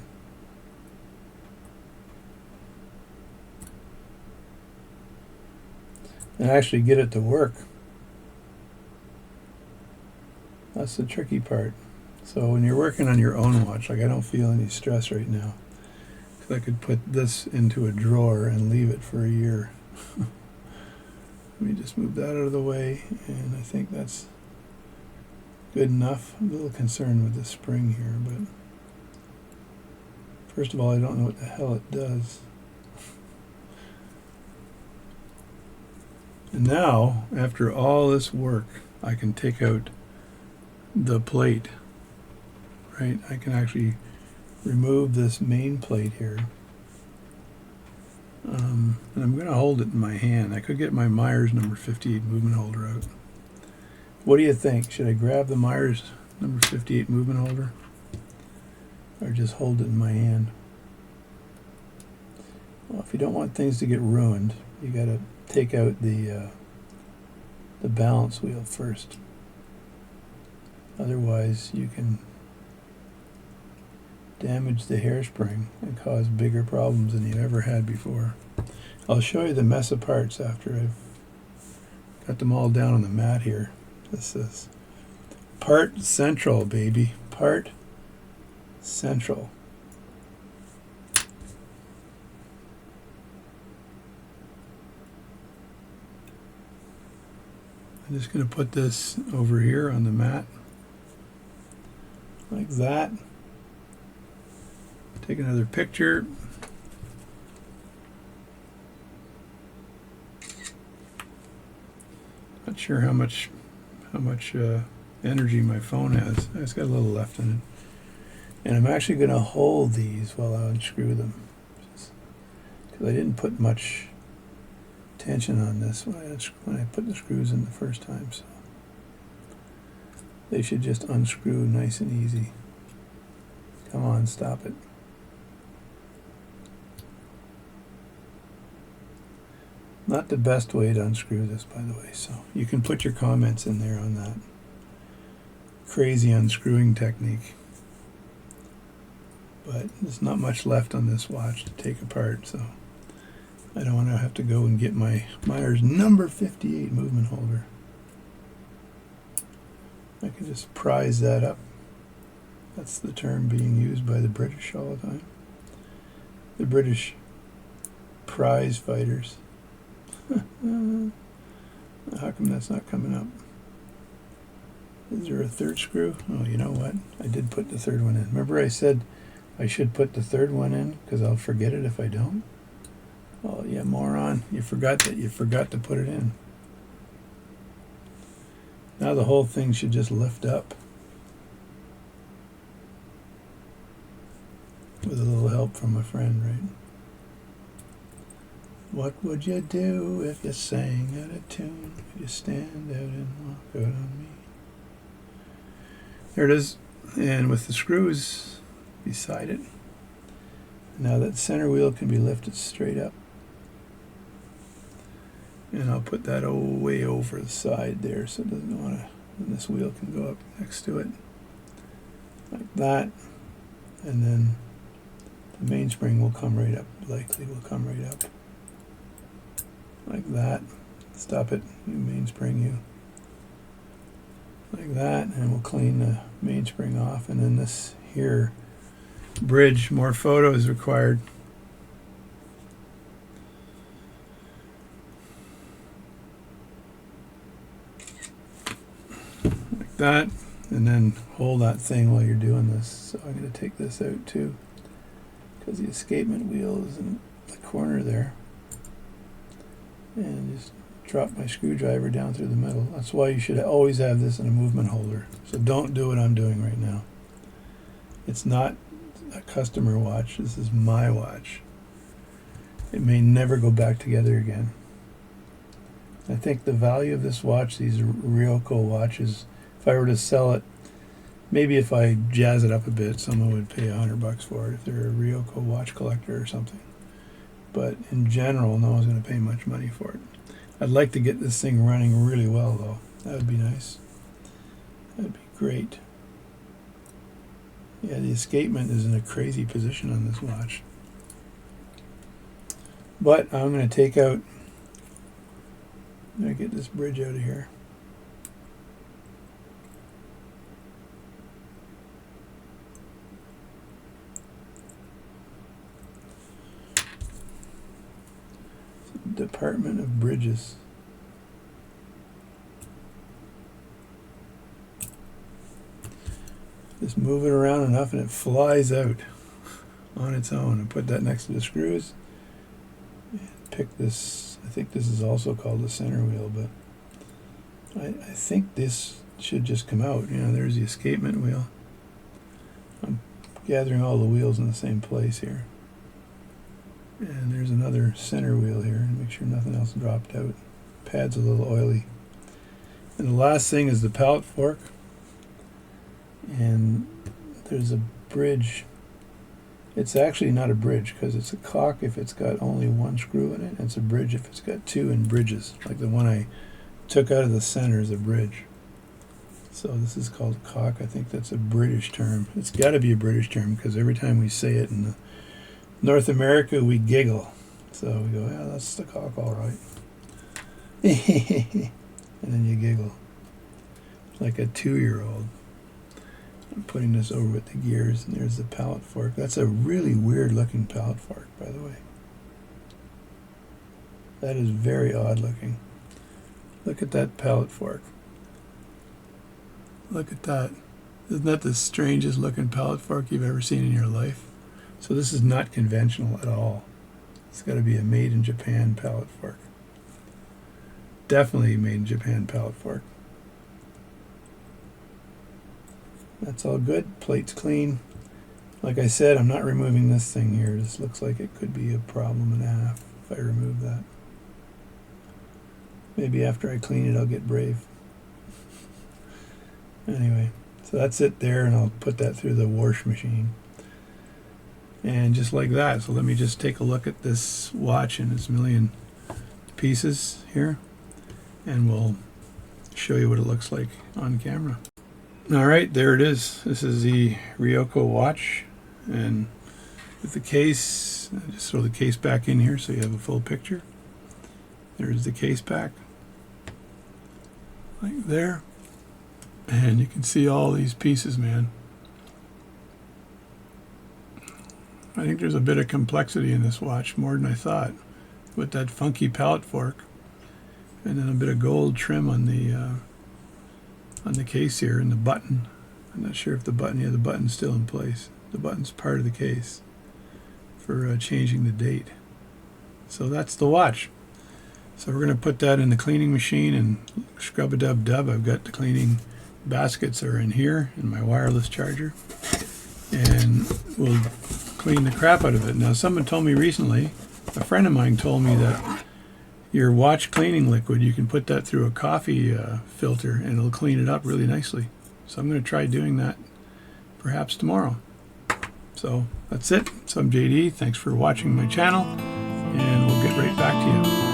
Speaker 1: And actually get it to work. That's the tricky part. So when you're working on your own watch, like I don't feel any stress right now, because I could put this into a drawer and leave it for a year. Let me just move that out of the way, and I think that's good enough. I'm a little concerned with the spring here, but first of all, I don't know what the hell it does. And now, after all this work, I can take out the plate, right? I can actually remove this main plate here. And I'm going to hold it in my hand. I could get my Myers number 58 movement holder out. What do you think? Should I grab the Myers number 58 movement holder or just hold it in my hand? Well, if you don't want things to get ruined, you got to take out the balance wheel first. Otherwise, you can damage the hairspring and cause bigger problems than you've ever had before. I'll show you the mess of parts after I've got them all down on the mat here. This is part central, baby. Part central. I'm just going to put this over here on the mat like that. Take another picture. Not sure how much energy my phone has. It's got a little left in it. And I'm actually going to hold these while I unscrew them, because I didn't put much tension on this when I put the screws in the first time, so they should just unscrew nice and easy. Come on, stop it. Not the best way to unscrew this, by the way, so you can put your comments in there on that crazy unscrewing technique. But there's not much left on this watch to take apart, so I don't want to have to go and get my Myers number 58 movement holder. I can just prise that up. That's the term being used by the British all the time. The British prize fighters. How come that's not coming up? Is there a third screw? Oh, you know what? I did put the third one in. Remember I said I should put the third one in because I'll forget it if I don't? Oh, yeah, moron. You forgot to put it in. Now the whole thing should just lift up. With a little help from a friend, right? What would you do if you sang out of tune? Would you stand out and walk out on me? There it is. And with the screws beside it, now that center wheel can be lifted straight up. And I'll put that way over the side there so it doesn't want to, and this wheel can go up next to it. Like that. And then the mainspring will come right up, likely will come right up. Like that. Stop it, you mainspring, you. Like that, and we'll clean the mainspring off. And then this here bridge, more photo is required. Like that, and then hold that thing while you're doing this. So I'm going to take this out too, because the escapement wheel is in the corner there. And just drop my screwdriver down through the middle. That's why you should always have this in a movement holder. So don't do what I'm doing right now. It's not a customer watch. This is my watch. It may never go back together again. I think the value of this watch, these RICOH watches, if I were to sell it, maybe if I jazz it up a bit, someone would pay $100 for it if they're a RICOH watch collector or something. But in general, no one's going to pay much money for it. I'd like to get this thing running really well, though. That would be nice. That'd be great. Yeah, the escapement is in a crazy position on this watch. But I'm going to take out, I'm going to get this bridge out of here. Department of Bridges. Just move it around enough and it flies out on its own. And put that next to the screws. And pick this. I think this is also called the center wheel, but I think this should just come out. You know, there's the escapement wheel. I'm gathering all the wheels in the same place here. And there's another center wheel here, and make sure nothing else dropped out. Pad's a little oily. And the last thing is the pallet fork. And there's a bridge. It's actually not a bridge because it's a cock if it's got only one screw in it. It's a bridge if it's got two in bridges. Like the one I took out of the center is a bridge. So this is called a cock. I think that's a British term. It's got to be a British term because every time we say it in North America, we giggle. So we go, yeah, that's the cock, all right. And then you giggle. Like a 2-year-old. I'm putting this over with the gears, and there's the pallet fork. That's a really weird looking pallet fork, by the way. That is very odd looking. Look at that pallet fork. Look at that. Isn't that the strangest looking pallet fork you've ever seen in your life? So this is not conventional at all. It's got to be a made in Japan pallet fork. Definitely made in Japan pallet fork. That's all good. Plate's clean. Like I said, I'm not removing this thing here. This looks like it could be a problem and a half if I remove that. Maybe after I clean it, I'll get brave. Anyway, so that's it there, and I'll put that through the wash machine. And just like that. So let me just take a look at this watch in its million pieces here, and we'll show you what it looks like on camera. All right, there it is. This is the RICOH watch, and with the case, I just throw the case back in here so you have a full picture. There's the case back, like there, and you can see all these pieces, man. I think there's a bit of complexity in this watch, more than I thought, with that funky pallet fork, and then a bit of gold trim on the case here, and the button. I'm not sure if the button, yeah, the button's still in place. The button's part of the case for changing the date. So that's the watch. So we're going to put that in the cleaning machine and scrub-a-dub-dub. I've got the cleaning baskets are in here, in my wireless charger, and we'll clean the crap out of it. Now, someone told me recently, a friend of mine told me that your watch cleaning liquid, you can put that through a coffee filter and it'll clean it up really nicely. So I'm going to try doing that perhaps tomorrow. So that's it. So I'm JD. Thanks for watching my channel, and we'll get right back to you.